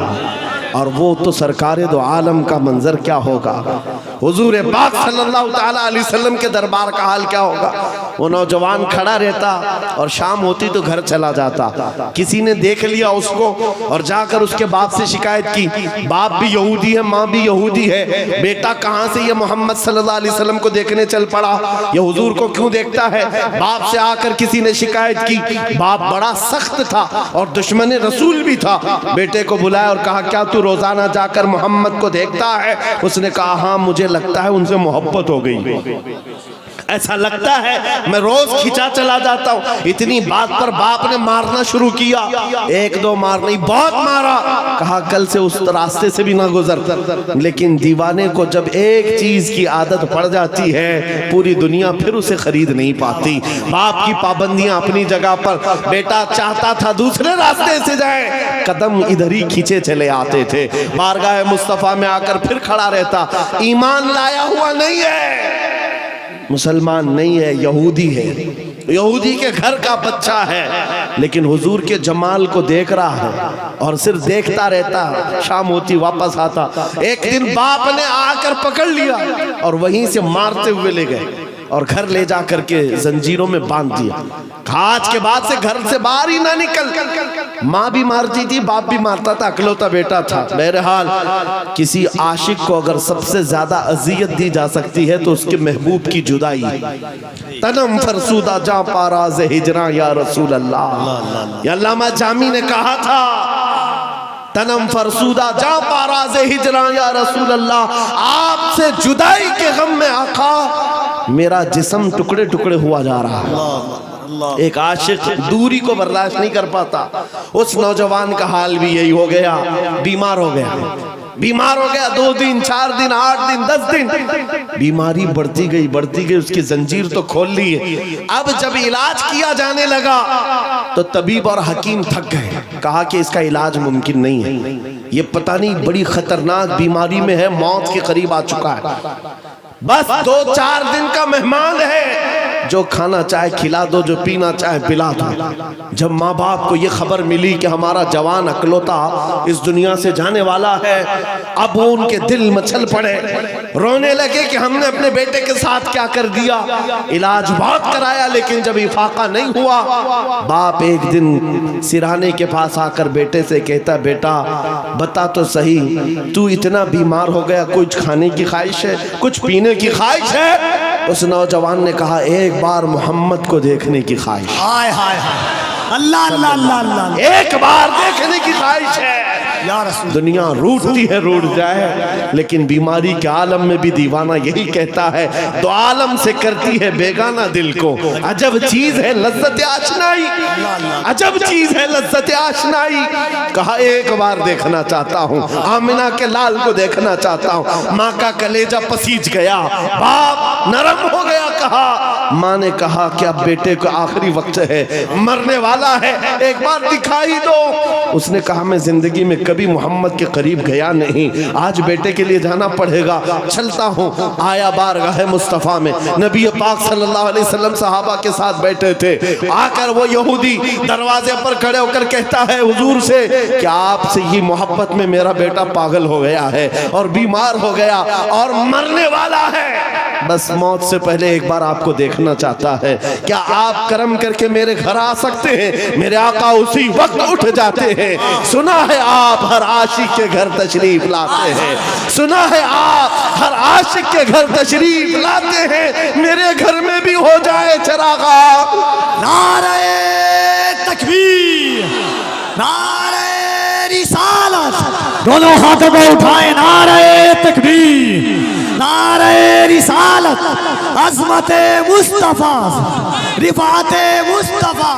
اور وہ تو سرکار دو عالم کا منظر کیا ہوگا، حضور پاک صلی اللہ تعالیٰ علیہ وسلم کے دربار کا حال کیا ہوگا۔ وہ نوجوان کھڑا رہتا اور شام ہوتی تو گھر چلا جاتا، کسی نے دیکھ لیا اس کو اور جا کر اس کے باپ سے شکایت کی، باپ بھی یہودی ہے، ماں بھی یہودی ہے، بیٹا کہاں سے یہ محمد صلی اللہ علیہ وسلم کو دیکھنے چل پڑا، یہ حضور کو کیوں دیکھتا ہے؟ باپ سے آ کر کسی نے شکایت کی، باپ بڑا سخت تھا اور دشمن رسول بھی تھا، بیٹے کو بلایا اور کہا کیا تو روزانہ جا کر محمد کو دیکھتا ہے؟ اس نے کہا ہاں مجھے لگتا ہے ان سے محبت ہو گئی۔ ایسا لگتا ہے میں روز کھینچا چلا جاتا ہوں. اتنی بات پر باپ نے مارنا شروع کیا. ایک دو مار نہیں, بہت مارا. کہا کل سے اس راستے سے بھی نہ گزر. لیکن دیوانے کو جب ایک چیز کی عادت پڑ جاتی ہے پوری دنیا پھر اسے خرید نہیں پاتی. باپ کی پابندیاں اپنی جگہ پر, بیٹا چاہتا تھا دوسرے راستے سے جائے, قدم ادھر ہی کھینچے چلے آتے تھے. بارگاہ مصطفیٰ میں آ کر پھر کھڑا رہتا. ایمان لایا ہوا نہیں ہے, مسلمان نہیں ہے, یہودی ہے, یہودی کے گھر کا بچہ ہے, لیکن حضور کے جمال کو دیکھ رہا ہے اور صرف دیکھتا رہتا. شام ہوتی واپس آتا. ایک دن باپ نے آ کر پکڑ لیا اور وہیں سے مارتے ہوئے لے گئے اور گھر لے جا کر کے زنجیروں میں باندھ دیا. آج کے بعد سے گھر سے باہر ہی نہ نکل. ماں بھی مارتی تھی, باپ بھی مارتا تھا, اکلوتا بیٹا تھا. بہرحال کسی عاشق کو اگر سب سے زیادہ اذیت دی جا سکتی ہے تو اس کے محبوب کی جدائی. تنم فرسودہ جاں پاراز ہجراں یا رسول اللہ. یہ علامہ جامی نے کہا تھا, تنم فرسودہ جاں پاراز ہجراں یا رسول اللہ. آپ سے جدائی کے غم میں آقا میرا جسم ٹکڑے ٹکڑے ہوا جا رہا ہے. ایک عاشق دوری کو برداشت نہیں کر پاتا. اس نوجوان کا حال بھی یہی ہو گیا. بیمار ہو گیا, بیمار ہو گیا. 2 دن 4 دن 8 دن 10 دن بیماری بڑھتی گئی بڑھتی گئی. اس کی زنجیر تو کھول لی ہے. اب جب علاج کیا جانے لگا تو طبیب اور حکیم تھک گئے. کہا کہ اس کا علاج ممکن نہیں ہے, یہ پتہ نہیں بڑی خطرناک بیماری میں ہے, موت کے قریب آ چکا ہے. بس 2-4 دن کا مہمان ہے, جو کھانا چاہے کھلا دو, جو پینا چاہے پلا دو. جب ماں باپ کو یہ خبر ملی کہ ہمارا جوان اکلوتا اس دنیا سے جانے والا ہے, اب وہ ان کے دل مچل پڑے, رونے لگے کہ ہم نے اپنے بیٹے کے ساتھ کیا کر دیا. علاج بہت کرایا لیکن جب افاقہ نہیں ہوا, باپ ایک دن سرہانے کے پاس آ کر بیٹے سے کہتا, بیٹا بتا تو صحیح, تو اتنا بیمار ہو گیا, کچھ کھانے کی خواہش ہے, کچھ پینے کی خواہش ہے؟ اس نوجوان نے کہا, ایک بار محمد کو دیکھنے کی خواہش. ہائے ہائے ہائے, اللہ اللہ اللہ اللہ, ایک بار دیکھنے کی خواہش ہے. یا رسول. دنیا روٹتی ہے روٹ جائے, لیکن بیماری کے عالم میں بھی دیوانہ یہی کہتا ہے, دو عالم سے کرتی ہے بیگانہ دل کو. عجب چیز ہے لذت آشنائی, عجب چیز ہے لذت آشنائی. کہا ایک بار دیکھنا چاہتا ہوں, آمنہ کے لال کو دیکھنا چاہتا ہوں. ماں کا کلیجہ پسیج گیا, باپ نرم ہو گیا. کہا, ماں نے کہا کہ اب بیٹے کو آخری وقت ہے, مرنے والا ہے, ایک بار دکھائی دو. اس نے کہا, میں زندگی میں کبھی محمد کے قریب گیا نہیں, آج بیٹے کے لیے جانا پڑے گا, چلتا ہوں. آیا بارگاہ مصطفیٰ میں, نبی پاک صلی اللہ علیہ وسلم صحابہ کے ساتھ بیٹھے تھے. آ کر وہ یہودی دروازے پر کھڑے ہو کر کہتا ہے حضور سے کہ آپ سے یہ محبت میں میرا بیٹا پاگل ہو گیا ہے اور بیمار ہو گیا اور مرنے والا ہے, بس موت سے پہلے ایک بار آپ کو دیکھنا چاہتا ہے. کیا آپ کرم کر کے میرے گھر آ سکتے ہیں؟ میرے آقا اسی وقت اٹھ جاتے ہیں. سنا ہے آپ ہر عاشق کے گھر تشریف لاتے ہیں, سنا ہے آپ ہر عاشق کے گھر تشریف لاتے ہیں, میرے گھر میں بھی ہو جائے چراغا. نعرہ تکبیر, نعرہ رسالت, دونوں ہاتھوں کو اٹھائیں. نعرہ تکبیر, نعرہ رسالت, عظمت مصطفیٰ, رفعت مصطفیٰ.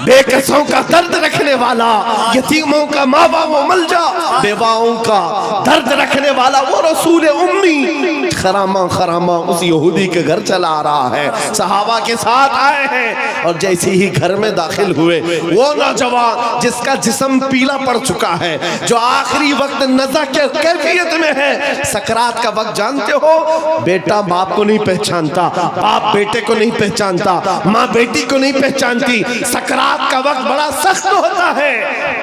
بے کسوں کا درد رکھنے والا, یتیموں کا ماوا و ملجا, بیواؤں کا درد رکھنے والا وہ رسول امی خرامہ خرامہ اس یہودی کے گھر چلا رہا ہے. صحابہ کے ساتھ آئے ہیں اور جیسے ہی گھر میں داخل ہوئے, وہ نوجوان جس کا جسم پیلا پڑ چکا ہے, جو آخری وقت نزع کے کیفیت میں ہے, سکرات کا وقت جانتے ہو, بیٹا باپ کو نہیں پہچانتا, باپ بیٹے کو نہیں پہچانتا, ماں بیٹی کو نہیں پہچانتی. سکرات کا وقت بڑا سخت ہوتا ہے.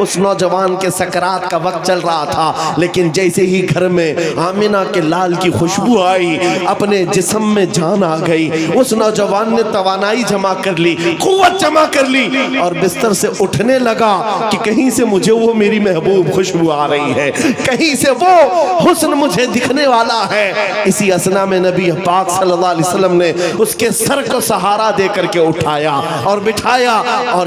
اس نوجوان کے سکرات کا وقت چل رہا تھا, لیکن جیسے ہی گھر میں آمنہ کے لال کی خوشبو آئی, اپنے جسم میں جان آ گئی. اس نوجوان نے توانائی جمع کر لی, قوت جمع کر لی اور بستر سے اٹھنے لگا کہ کہیں سے مجھے وہ میری محبوب خوشبو آ رہی ہے, کہیں سے وہ حسن مجھے دکھنے والا ہے. اسی اسنا میں نبی پاک صلی اللہ علیہ وسلم نے اس کے سر کو سہارا دے کر کے اٹھایا اور بٹھایا, اور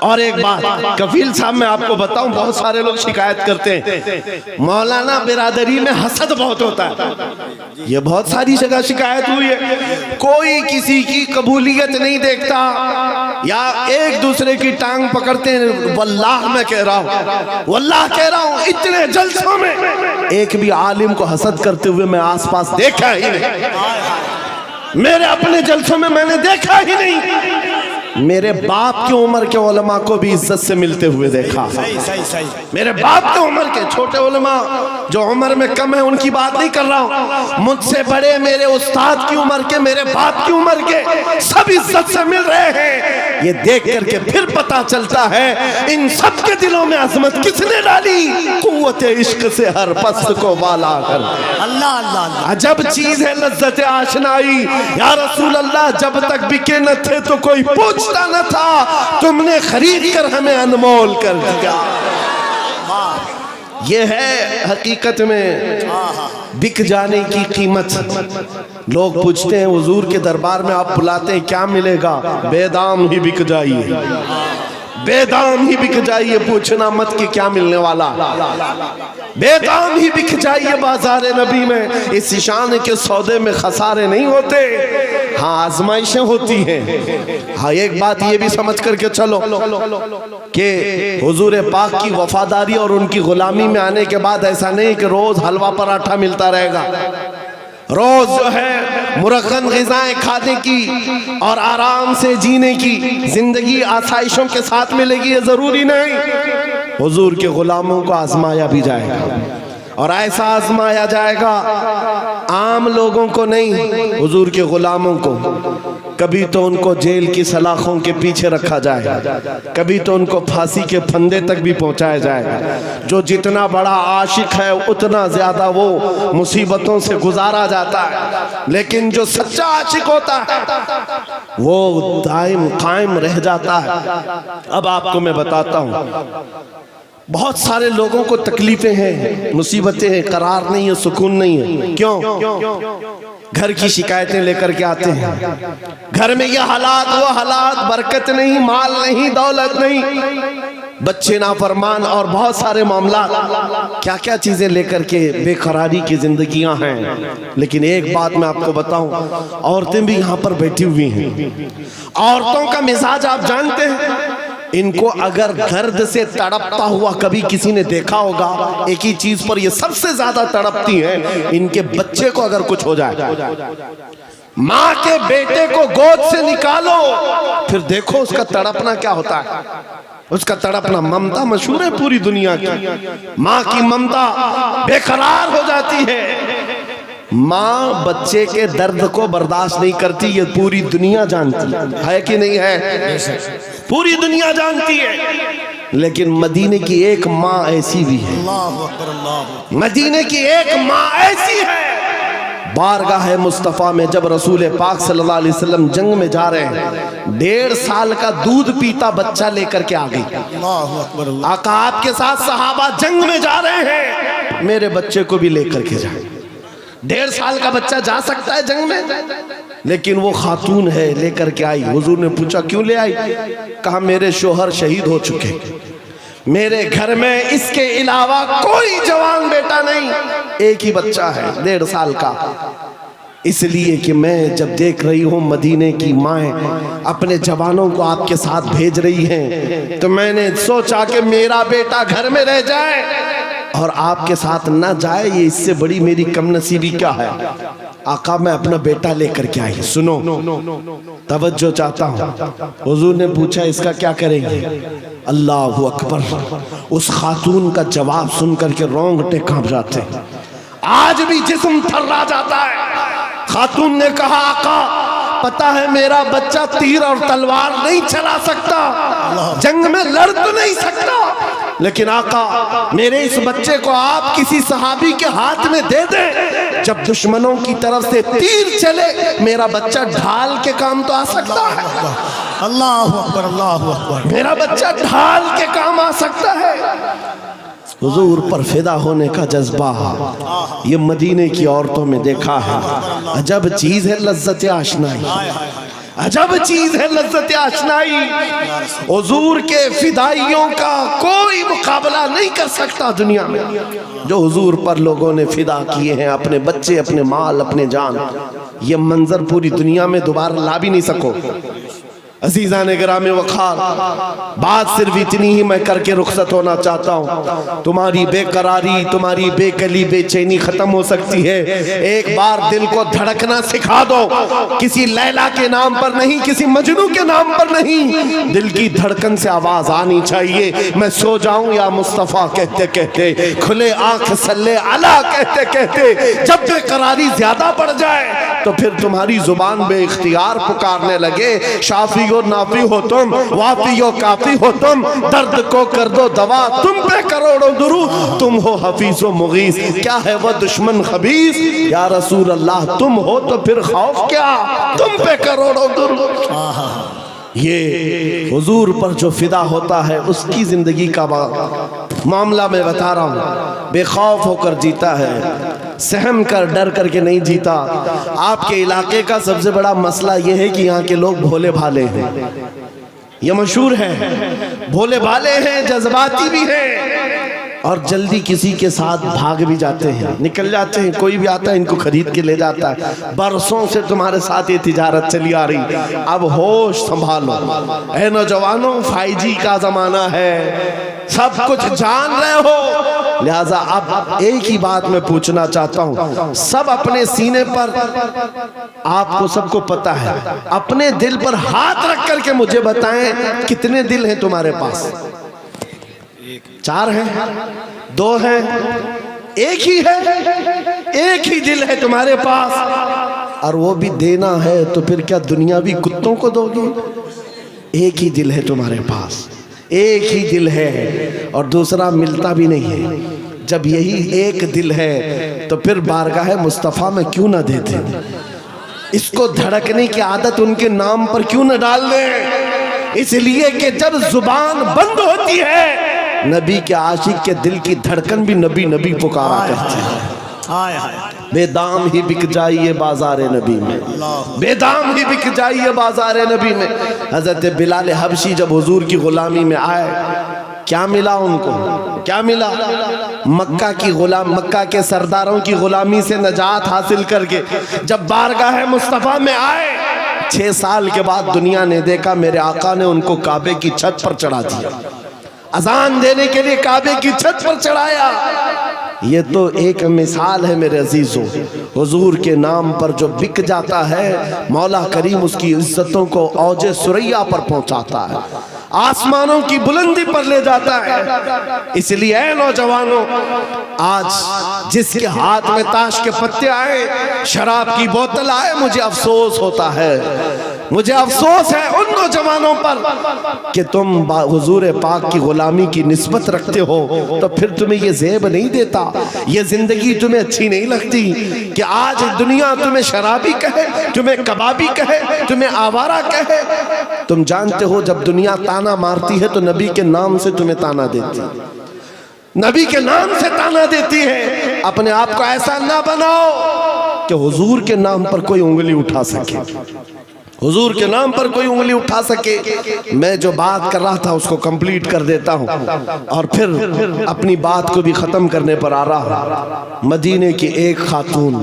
اور ایک بات کفیل صاحب میں آپ کو بتاؤں، بہت سارے لوگ شکایت کرتے ہیں مولانا برادری میں حسد بہت ہوتا ہے، یہ بہت ساری جگہ شکایت ہوئی ہے، کوئی کسی کی قبولیت نہیں دیکھتا یا ایک دوسرے کی ٹانگ پکڑتے ہیں۔ واللہ میں کہہ رہا ہوں، واللہ کہہ رہا ہوں، اتنے جلسوں میں ایک بھی عالم کو حسد کرتے ہوئے میں آس پاس دیکھا ہی نہیں، میرے اپنے جلسوں میں میں نے دیکھا ہی نہیں۔ میرے باپ کی عمر کے علماء کو بھی عزت سے ملتے ہوئے دیکھا، میرے باپ کی عمر کے چھوٹے علماء جو عمر میں کم ہیں ان کی بات نہیں کر رہا ہوں، مجھ سے بڑے میرے استاد کی عمر کے، میرے باپ کی عمر کے، سب عزت سے مل رہے ہیں۔ یہ دیکھ کر کے پھر پتا چلتا ہے ان سب کے دلوں میں عظمت کس نے ڈالی؟ قوت عشق سے ہر پست کو والا کر۔ اللہ اللہ اللہ، عجب چیز ہے لذت آشنائی، یا رسول اللہ جب تک بکے نہ تھے تو کوئی پوچھتا نہ تھا، تم نے خرید کر ہمیں انمول کر دیا۔ یہ ہے حقیقت میں بک جانے کی قیمت۔ لوگ پوچھتے ہیں حضور کے دربار میں آپ بلاتے ہیں کیا ملے گا؟ بے دام ہی بک جائیے، بے دام ہی بک جائیے، پوچھنا مت کہ کیا ملنے والا، بے دام ہی بک جائیے بازار نبی میں۔ اس شان کے سودے میں خسارے نہیں ہوتے، ہاں آزمائشیں ہوتی ہیں۔ ہاں ایک بات یہ بھی سمجھ کر کے چلو کہ حضور پاک کی وفاداری اور ان کی غلامی میں آنے کے بعد ایسا نہیں کہ روز حلوہ پراٹھا ملتا رہے گا، روز جو ہے مرغن غذائیں کھانے کی اور آرام سے جینے کی زندگی آسائشوں کے ساتھ ملے گی، یہ ضروری نہیں۔ حضور کے غلاموں کو آزمایا بھی جائے گا، اور ایسا آزمایا جائے گا عام لوگوں کو نہیں، حضور کے غلاموں کو۔ کبھی تو ان کو جیل کی سلاخوں کے پیچھے رکھا جائے گا، کبھی تو ان کو پھانسی کے پھندے تک بھی پہنچایا جائے گا۔ جو جتنا بڑا عاشق ہے اتنا زیادہ وہ مصیبتوں سے گزارا جاتا ہے، لیکن جو سچا عاشق ہوتا ہے وہ دائم قائم رہ جاتا ہے۔ اب آپ کو میں بتاتا ہوں، بہت سارے لوگوں کو تکلیفیں ہیں، مصیبتیں ہیں، قرار نہیں ہے، سکون نہیں ہے۔ کیوں؟ گھر کی شکایتیں لے کر کے آتے ہیں، گھر میں یہ حالات وہ حالات، برکت نہیں، مال نہیں، دولت نہیں، بچے نافرمان اور بہت سارے معاملات، کیا کیا چیزیں لے کر کے بے قراری کی زندگیاں ہیں۔ لیکن ایک بات میں آپ کو بتاؤں، عورتیں بھی یہاں پر بیٹھی ہوئی ہیں، عورتوں کا مزاج آپ جانتے ہیں، ان کو اگر درد سے تڑپتا ہوا کبھی کسی نے دیکھا ہوگا، ایک ہی چیز پر یہ سب سے زیادہ تڑپتی ہیں، ان کے بچے کو اگر کچھ ہو جائے۔ ماں کے بیٹے کو گود سے نکالو، پھر دیکھو اس کا تڑپنا کیا ہوتا ہے، اس کا تڑپنا۔ ممتا مشہور ہے پوری دنیا کی، ماں کی ممتا بے قرار ہو جاتی ہے۔ ماں بچے کے درد کو برداشت نہیں کرتی، یہ پوری دنیا جانتی ہے کہ نہیں ہے؟ پوری دنیا جانتی ہے۔ لیکن مدینے کی ایک ماں ایسی بھی ہے، اللہ اکبر، اللہ، مدینے کی ایک ماں ایسی ہے۔ بارگاہ مصطفیٰ میں جب رسول پاک صلی اللہ علیہ وسلم جنگ میں جا رہے ہیں، 1.5 سال کا دودھ پیتا بچہ لے کر کے آ گئی۔ اللہ اکبر، اللہ، آقا آپ کے ساتھ صحابہ جنگ میں جا رہے ہیں، میرے بچے کو بھی لے کر کے جائیں۔ 1.5 سال کا بچہ جا سکتا ہے جنگ میں، لیکن وہ خاتون ہے، لے کر کے آئی۔ حضور نے پوچھا کیوں لے آئی؟ کہا میرے شوہر شہید ہو چکے، میرے گھر میں اس کے علاوہ کوئی جوان بیٹا نہیں، ایک ہی بچہ ہے 1.5 سال کا۔ اس لیے کہ میں جب دیکھ رہی ہوں مدینے کی مائیں اپنے جوانوں کو آپ کے ساتھ بھیج رہی ہیں، تو میں نے سوچا کہ میرا بیٹا گھر میں رہ جائے اور آپ کے ساتھ نہ جائے، یہ اس سے بڑی میری کم نصیبی کیا ہے۔ آقا میں اپنا بیٹا لے کر کے آئی، سنو توجہ چاہتا ہوں۔ حضور نے پوچھا اس کا کیا کریں گے؟ اللہ اکبر، اس خاتون کا جواب سن کر کے رونگٹے کانپ جاتے ہیں، آج بھی جسم تھرا جاتا ہے۔ خاتون نے کہا آقا پتہ ہے میرا بچہ تیر اور تلوار نہیں چلا سکتا، جنگ میں لڑ تو نہیں سکتا، لیکن آقا میرے اس بچے کو آپ کسی صحابی کے ہاتھ میں دے دیں، جب دشمنوں کی طرف سے تیر چلے میرا بچہ ڈھال کے کام تو آ سکتا ہے۔ اللہ اکبر، اللہ اکبر، میرا بچہ ڈھال کے کام آ سکتا ہے۔ حضور پر فدا ہونے کا جذبہ یہ مدینے کی عورتوں میں دیکھا ہے، عجب چیز ہے لذت آشنائی۔ عجب چیز ہے لذت آشنائی، حضور کے فدائیوں کا کوئی مقابلہ نہیں کر سکتا دنیا میں، جو حضور پر لوگوں نے فدا کیے ہیں، اپنے بچے، اپنے مال، اپنے جان، یہ منظر پوری دنیا میں دوبارہ لا بھی نہیں سکو۔ عزیزان گرامی وقار، بات صرف اتنی ہی میں کر کے رخصت ہونا چاہتا ہوں۔ تمہاری بے قراری، تمہاری بے کلی، بے چینی ختم ہو سکتی ہے۔ ایک بار دل کو دھڑکنا سکھا دو، کسی لیلا کے نام پر نہیں، کسی مجنو کے نام پر نہیں، دل کی دھڑکن سے آواز آنی چاہیے، میں سو جاؤں یا مصطفیٰ کہتے کہتے، کھلے آنکھ صلی علی کہتے کہتے۔ جب بے قراری زیادہ بڑھ جائے تو پھر تمہاری زبان بے اختیار پکارنے لگے، شافی و نافی ہو تم، وافی و کافی ہو تم، درد کو کر دو دوا، تم پہ کروڑوں درود، تم ہو حفیظ و مغیث، کیا ہے وہ دشمن خبیث، یا رسول اللہ تم ہو تو پھر خوف کیا، تم پہ کروڑوں درود۔ یہ حضور پر جو فدا ہوتا ہے اس کی زندگی کا معاملہ میں بتا رہا ہوں، بے خوف ہو کر جیتا ہے، سہم کر ڈر کر کے نہیں جیتا۔ آپ کے علاقے کا سب سے بڑا مسئلہ یہ ہے کہ یہاں کے لوگ بھولے بھالے ہیں، یہ مشہور ہے، بھولے بھالے ہیں، جذباتی بھی ہیں، اور جلدی کسی کے ساتھ بھاگ بھی جاتے ہیں، نکل جاتے ہیں، کوئی بھی آتا ہے ان کو خرید کے لے جاتا ہے۔ برسوں سے تمہارے ساتھ یہ تجارت چلی آ رہی، اب ہوش سنبھالو اے نوجوانوں، 5G کا زمانہ ہے، سب کچھ جان رہے ہو، لہٰذا اب ایک ہی بات میں پوچھنا چاہتا ہوں، سب اپنے سینے پر، آپ کو سب کو پتا ہے، اپنے دل پر ہاتھ رکھ کر کے مجھے بتائیں کتنے دل ہیں تمہارے پاس؟ 4 ہیں، 2 ہیں، ایک ہی ہے، ایک ہی دل ہے تمہارے پاس، اور وہ بھی دینا ہے تو پھر کیا دنیاوی کتوں کو دو گے؟ ایک ہی دل ہے تمہارے پاس، ایک ہی دل ہے، اور دوسرا ملتا بھی نہیں ہے۔ جب یہی ایک دل ہے تو پھر بارگاہ مصطفیٰ میں کیوں نہ دیتے؟ اس کو دھڑکنے کی عادت ان کے نام پر کیوں نہ ڈال دیں؟ اس لیے کہ جب زبان بند ہوتی ہے، نبی کے عاشق کے دل کی دھڑکن بھی نبی نبی پکارا کرتی ہے۔ بے دام ہی بک جائیے بازار نبی میں، بے دام ہی بک جائیے بازار نبی میں۔ حضرت بلال حبشی جب حضور کی غلامی میں آئے، کیا ملا ان کو؟ کیا ملا؟ مکہ کے سرداروں کی غلامی سے نجات حاصل کر کے جب بارگاہ مصطفیٰ میں آئے، 6 سال کے بعد دنیا نے دیکھا میرے آقا نے ان کو کعبے کی چھت پر چڑھا دیا، اذان دینے کے لیے کعبے کی چھت پر چڑھایا۔ یہ تو ایک مثال ہے میرے عزیزوں، حضور کے نام پر جو بک جاتا ہے، مولا کریم اس کی عزتوں کو اوج ثریا پر پہنچاتا ہے، آسمانوں کی بلندی پر لے جاتا ہے۔ اس لیے اے نوجوانوں، آج جس کے ہاتھ میں تاش کے پتے آئے، شراب کی بوتل آئے، مجھے افسوس ہوتا ہے، مجھے افسوس ہے ان نوجوانوں پر کہ تم حضور پاک کی غلامی کی نسبت رکھتے ہو، تو پھر تمہیں یہ زیب نہیں دیتا، یہ زندگی تمہیں اچھی نہیں لگتی کہ آج دنیا تمہیں شرابی کہے، تمہیں کبابی کہے، تمہیں آوارہ کہے۔ تم جانتے ہو جب دنیا تانا مارتی ہے تو نبی کے نام سے تمہیں تانا دیتی ہے، نبی کے نام سے تانا دیتی ہے۔ اپنے آپ کو ایسا نہ بناؤ کہ حضور کے نام پر کوئی انگلی اٹھا سکے، حضور کے نام پر کوئی انگلی اٹھا سکے۔ میں جو بات کر رہا تھا اس کو کمپلیٹ کر دیتا ہوں اور پھر اپنی بات کو بھی ختم کرنے پر آ رہا ہوں۔ مدینے کی ایک خاتون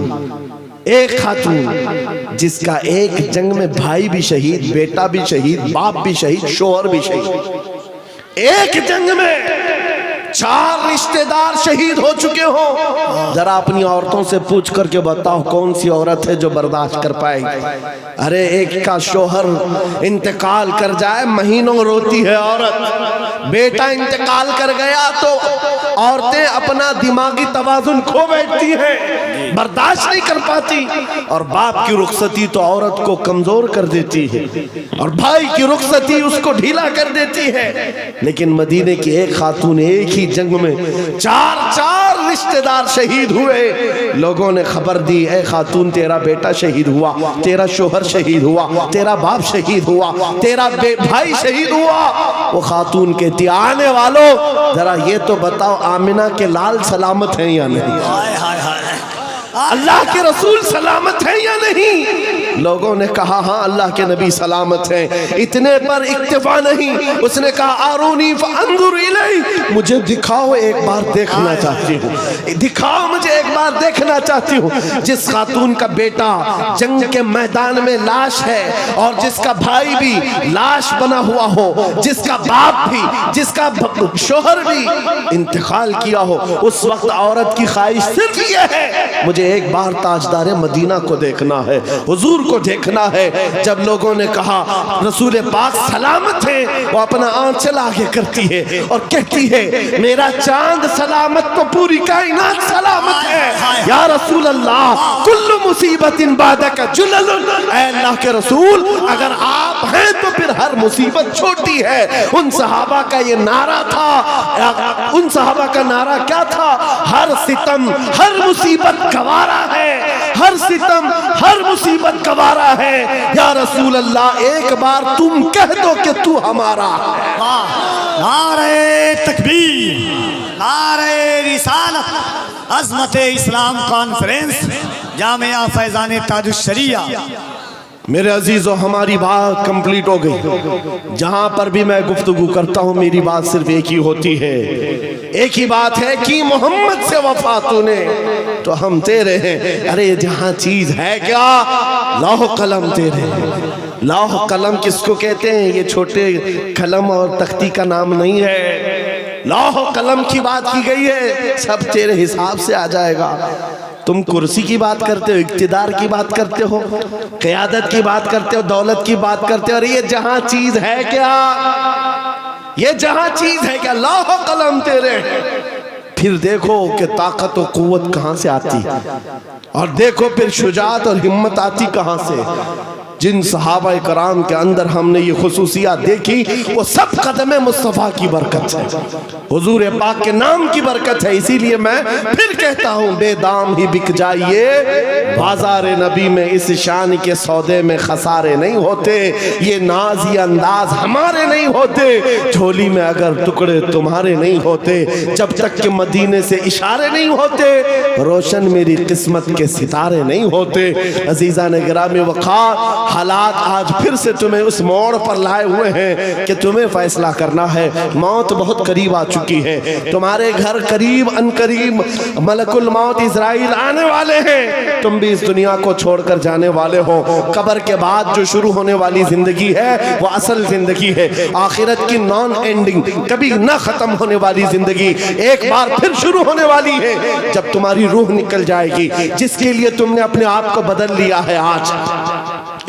جس کا ایک جنگ میں بھائی بھی شہید، بیٹا بھی شہید، باپ بھی شہید، شوہر بھی شہید، ایک جنگ میں 4 رشتہ دار شہید ہو چکے ہوں۔ ذرا اپنی عورتوں سے پوچھ کر کے بتاؤ کون سی عورت ہے جو برداشت کر پائے گی؟ ارے ایک کا شوہر انتقال کر جائے مہینوں روتی ہے عورت، بیٹا انتقال کر گیا تو عورتیں اپنا دماغی توازن کھو بیٹھتی ہیں، برداشت نہیں کر پاتی، اور باپ کی رخصتی تو عورت کو کمزور کر دیتی ہے، اور بھائی کی رخصتی اس کو ڈھیلا کر دیتی ہے۔ لیکن مدینے کی ایک خاتون ایک ہی جنگ میں 4 رشتہ دار شہید ہوئے۔ لوگوں نے خبر دی، اے خاتون تیرا بیٹا شہید ہوا، تیرا شوہر شہید ہوا، تیرا باپ شہید ہوا، تیرا بھائی شہید ہوا۔ وہ خاتون کہتی آنے والوں ذرا یہ تو بتاؤ آمنہ کے لال سلامت ہیں یا نہیں؟ اللہ کے رسول سلامت ہیں یا نہیں؟ لوگوں نے کہا ہاں اللہ کے نبی سلامت ہیں۔ اتنے پر اکتفا نہیں، اس نے کہا آرونی فانظر الی، مجھے دکھاؤ ایک بار دیکھنا چاہتی ہوں، دکھاؤ مجھے ایک بار دیکھنا چاہتی ہوں۔ جس خاتون کا بیٹا جنگ کے میدان میں لاش ہے اور جس کا بھائی بھی لاش بنا ہوا ہو، جس کا باپ بھی، جس کا شوہر بھی انتقال کیا ہو، اس وقت عورت کی خواہش صرف یہ ہے مجھے ایک بار تاجدار مدینہ کو دیکھنا ہے، حضور کو دیکھنا ہے۔ جب لوگوں نے کہا رسول پاک سلامت ہیں، وہ اپنا آنچل آگے کرتی ہے اور کہتی ہے میرا چاند سلامت تو پوری کائنات سلامت ہے۔ یا رسول اللہ کل مصیبت بعدک جلل، اے اللہ کے رسول اگر آپ ہیں تو پھر ہر مصیبت چھوٹی ہے۔ ان صحابہ کا یہ نعرہ تھا، ان صحابہ کا نعرہ کیا تھا؟ ہر ستم ہر مصیبت گوارا ہے، ہر ستم ہر مصیبت گوارا ہے۔ یا رسول اللہ ایک بار تم کہہ دو کہ تو ہمارا ہے۔ نعرہ تکبیر، نعرہ رسالت، عظمت اسلام کانفرنس، جامعہ فیضان تاج الشریعہ۔ میرے عزیزو ہماری بات کمپلیٹ ہو گئی۔ جہاں پر بھی میں گفتگو کرتا ہوں میری بات صرف ایک ہی ہوتی ہے، ایک ہی بات ہے کہ محمد سے وفا تو نے تو ہم تیرے ہیں۔ ارے جہاں چیز ہے کیا؟ لوح قلم تیرے۔ لوح قلم کس کو کہتے ہیں؟ یہ چھوٹے قلم اور تختی کا نام نہیں ہے، لوح قلم کی بات کی گئی ہے، سب تیرے حساب سے آ جائے گا۔ تم کرسی کی بات کرتے ہو، اقتدار کی بات کرتے ہو، قیادت کی بات کرتے ہو، دولت کی بات کرتے ہو، اور یہ جہاں چیز ہے کیا؟ یہ جہاں چیز ہے کیا؟ لوح قلم تیرے۔ پھر دیکھو کہ طاقت و قوت کہاں سے آتی، اور دیکھو پھر شجاعت اور ہمت آتی کہاں سے۔ جن صحابہ کرام کے اندر ہم نے یہ خصوصیات دیکھی وہ سب قدم مصطفیٰ کی برکت ہے، حضور پاک کے نام کی برکت ہے۔ اسی لیے میں پھر کہتا ہوں بے دام ہی بک جائیے بازار نبی میں، اس شان کے سودے میں خسارے نہیں ہوتے، یہ ناز یہ انداز ہمارے نہیں ہوتے، جھولی میں اگر ٹکڑے تمہارے نہیں ہوتے، جب تک کہ مدینے سے اشارے نہیں ہوتے روشن میری قسمت کے ستارے نہیں ہوتے۔ عزیزان گرامی وقار، حالات آج پھر سے تمہیں اس موڑ پر لائے ہوئے ہیں کہ تمہیں فیصلہ کرنا ہے۔ موت بہت قریب آ چکی ہے، تمہارے گھر قریب ان قریب ملک الموت اسرائیل آنے والے ہیں، تم بھی اس دنیا کو چھوڑ کر جانے والے ہو۔ قبر کے بعد جو شروع ہونے والی زندگی ہے وہ اصل زندگی ہے، آخرت کی نان اینڈنگ، کبھی نہ ختم ہونے والی زندگی ایک بار پھر شروع ہونے والی ہے جب تمہاری روح نکل جائے گی، جس کے لیے تم نے اپنے آپ کو بدل لیا ہے۔ آج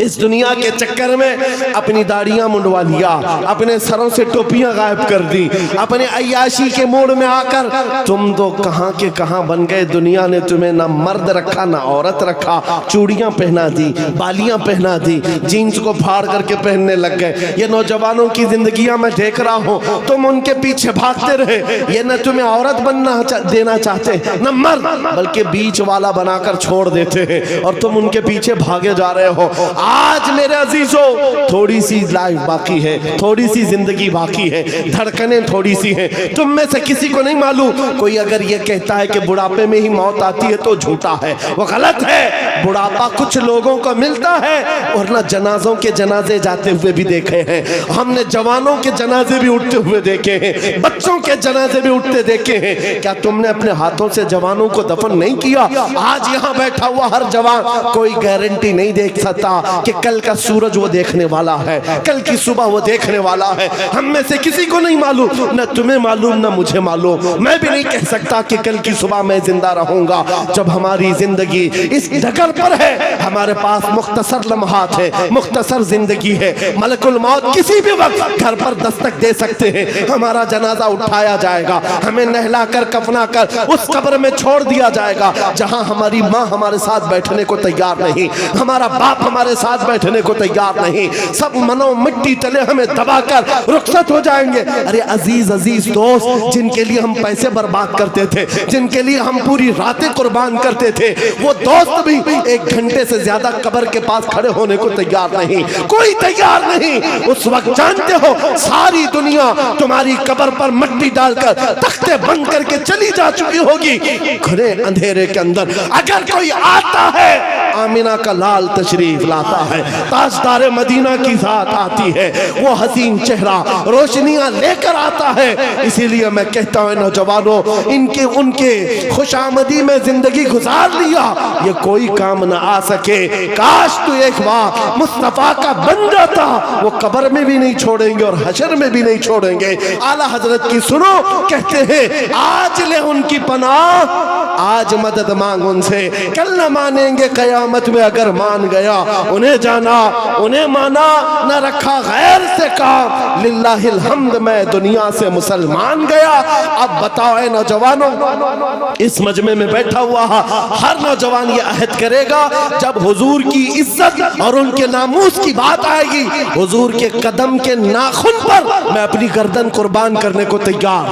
اس دنیا کے چکر میں اپنی داڑیاں منڈوا لیا، اپنے سروں سے ٹوپیاں غائب کر دی، اپنے عیاشی کے موڑ میں آ کر تم تو کہاں کے کہاں بن گئے۔ دنیا نے تمہیں نہ مرد رکھا نہ عورت رکھا، چوڑیاں پہنا دی، بالیاں پہنا دی، جینز کو پھاڑ کر کے پہننے لگ گئے۔ یہ نوجوانوں کی زندگیاں میں دیکھ رہا ہوں، تم ان کے پیچھے بھاگتے رہے، یہ نہ تمہیں عورت بننا دینا چاہتے نہ مرد، بلکہ بیچ والا بنا کر چھوڑ دیتے ہیں اور تم ان کے پیچھے بھاگے جا رہے ہو۔ آج میرے عزیزو تھوڑی سی لائف باقی ہے، تھوڑی سی زندگی باقی ہے، دھڑکنیں تھوڑی سی ہیں۔ تم میں سے کسی کو نہیں معلوم، کوئی اگر یہ کہتا ہے کہ بڑھاپے میں ہی موت آتی ہے تو جھوٹا ہے، وہ غلط ہے۔ بڑھاپا کچھ لوگوں کو ملتا ہے، ورنہ جنازوں کے جنازے جاتے ہوئے بھی دیکھے ہیں ہم نے، جوانوں کے جنازے بھی اٹھتے ہوئے دیکھے ہیں، بچوں کے جنازے بھی اٹھتے دیکھے ہیں۔ کیا تم نے اپنے ہاتھوں سے جوانوں کو دفن نہیں کیا؟ آج یہاں بیٹھا ہوا ہر جوان کوئی گارنٹی نہیں دیکھ سکتا کہ کل کا سورج وہ دیکھنے والا ہے، کل کی صبح وہ دیکھنے والا ہے۔ ہم میں سے کسی کو نہیں معلوم، نہ تمہیں معلوم نہ مجھے معلوم، میں بھی نہیں کہہ سکتا کہ کل کی صبح میں زندہ رہوں گا۔ جب ہماری زندگی اس ڈگر پر ہے، ہمارے پاس مختصر لمحات ہے، مختصر زندگی ہے، ملک الموت کسی بھی وقت گھر پر دستک دے سکتے ہیں، ہمارا جنازہ اٹھایا جائے گا، ہمیں نہلا کر کفنا کر اس قبر میں چھوڑ دیا جائے گا جہاں ہماری ماں ہمارے ساتھ بیٹھنے کو تیار نہیں، ہمارا باپ ہمارے ساتھ ساتھ بیٹھنے کو تیار نہیں، سب منو مٹی تلے ہمیں دبا کر رخصت ہو جائیں گے۔ ارے عزیز دوست جن کے لیے ہم پیسے برباد کرتے تھے، جن کے لیے ہم پوری راتیں قربان کرتے تھے، وہ دوست بھی 1 گھنٹے سے زیادہ قبر کے پاس کھڑے ہونے کو تیار نہیں، کوئی تیار نہیں۔ اس وقت جانتے ہو ساری دنیا تمہاری قبر پر مٹی ڈال کر تختے بند کر کے چلی جا چکی ہوگی۔ گھنے اندھیرے کے اندر اگر کوئی آتا ہے، آمینہ کا لال تشریف لاتا ہے، تاجدار مدینہ کی ذات آتی ہے، وہ حسین چہرہ روشنیاں لے کر آتا ہے۔ اسی لیے میں کہتا ہوں نوجوانوں، ان کے خوش آمدی میں زندگی گزار لیا، یہ کوئی کام نہ آ سکے۔ کاش تو ایک بار مصطفیٰ کا بن جاتا، وہ قبر میں بھی نہیں چھوڑیں گے اور حشر میں بھی نہیں چھوڑیں گے۔ اعلیٰ حضرت کی سنو، کہتے ہیں آج لے ان کی پناہ، آج مدد مانگ ان سے، کل نہ مانیں گے قیامت میں اگر مان گیا۔ انہیں جانا انہیں مانا، نہ رکھا غیر سے کام، للہ الحمد میں دنیا سے مسلمان گیا۔ اب بتاؤ اے نوجوانوں، اس مجمع میں بیٹھا ہوا ہر نوجوان یہ عہد کرے گا، جب حضور کی عزت اور ان کے ناموس کی بات آئے گی، حضور کے قدم کے ناخن پر میں اپنی گردن قربان کرنے کو تیار۔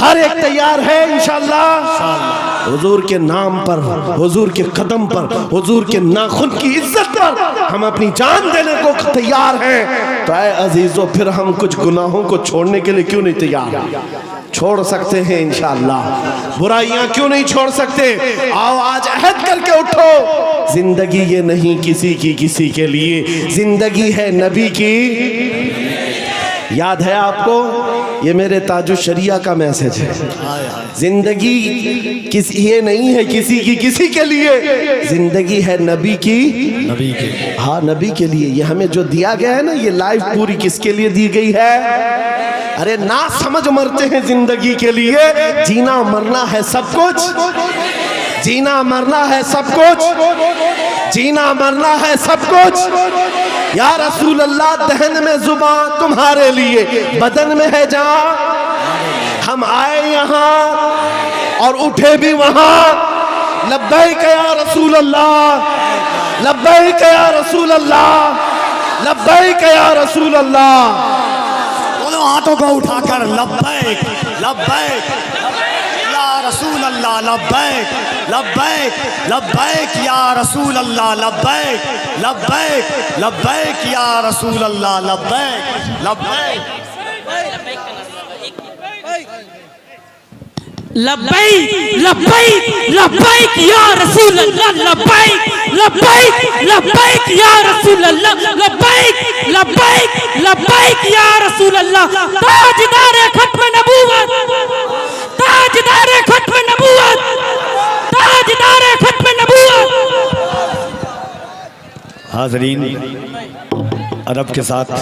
ہر ایک تیار ہے انشاءاللہ، حضور کے نام پر، حضور کے قدم پر، حضور کے ناخن کی عزت پر ہم اپنی جان دینے کو تیار ہیں۔ تو اے عزیزو، پھر ہم کچھ گناہوں کو چھوڑنے کے لیے کیوں نہیں تیار؟ چھوڑ سکتے ہیں انشاءاللہ، برائیاں کیوں نہیں چھوڑ سکتے؟ آؤ آج عہد کر کے اٹھو، زندگی یہ نہیں کسی کے لیے، زندگی ہے نبی کی۔ یاد ہے آپ کو؟ یہ میرے تاج الشریعہ کا میسج ہے، زندگی یہ نہیں ہے کسی کے لیے، زندگی ہے نبی کی، ہاں نبی کے لیے۔ یہ ہمیں جو دیا گیا ہے نا، یہ لائف پوری کس کے لیے دی گئی ہے؟ ارے نہ سمجھ مرتے ہیں زندگی کے لیے، جینا مرنا ہے سب کچھ، جینا مرنا ہے سب کچھ، جینا مرنا ہے سب کچھ۔ یا رسول اللہ، دہن میں زبان تمہارے لیے، بدن میں ہے جان، ہم آئے یہاں اور اٹھے بھی وہاں۔ لبیک یا رسول اللہ، لبیک یا رسول اللہ، لبیک یا رسول اللہ۔ دونوں ہاتھوں کو اٹھا کر لبیک لبیک یا رسول اللہ، لبیک لبیک لبیک یا رسول اللہ، لبیک لبیک لبیک یا رسول اللہ، لبیک لبیک لبیک لبیک لبیک یا رسول اللہ، لبیک لبیک لبیک یا رسول اللہ، لبیک لبیک لبیک یا رسول اللہ۔ تاجدار ختم نبوت، تاجدار ختم نبوت، تاجدار ختم نبوت۔ حاضرین، ادب کے ساتھ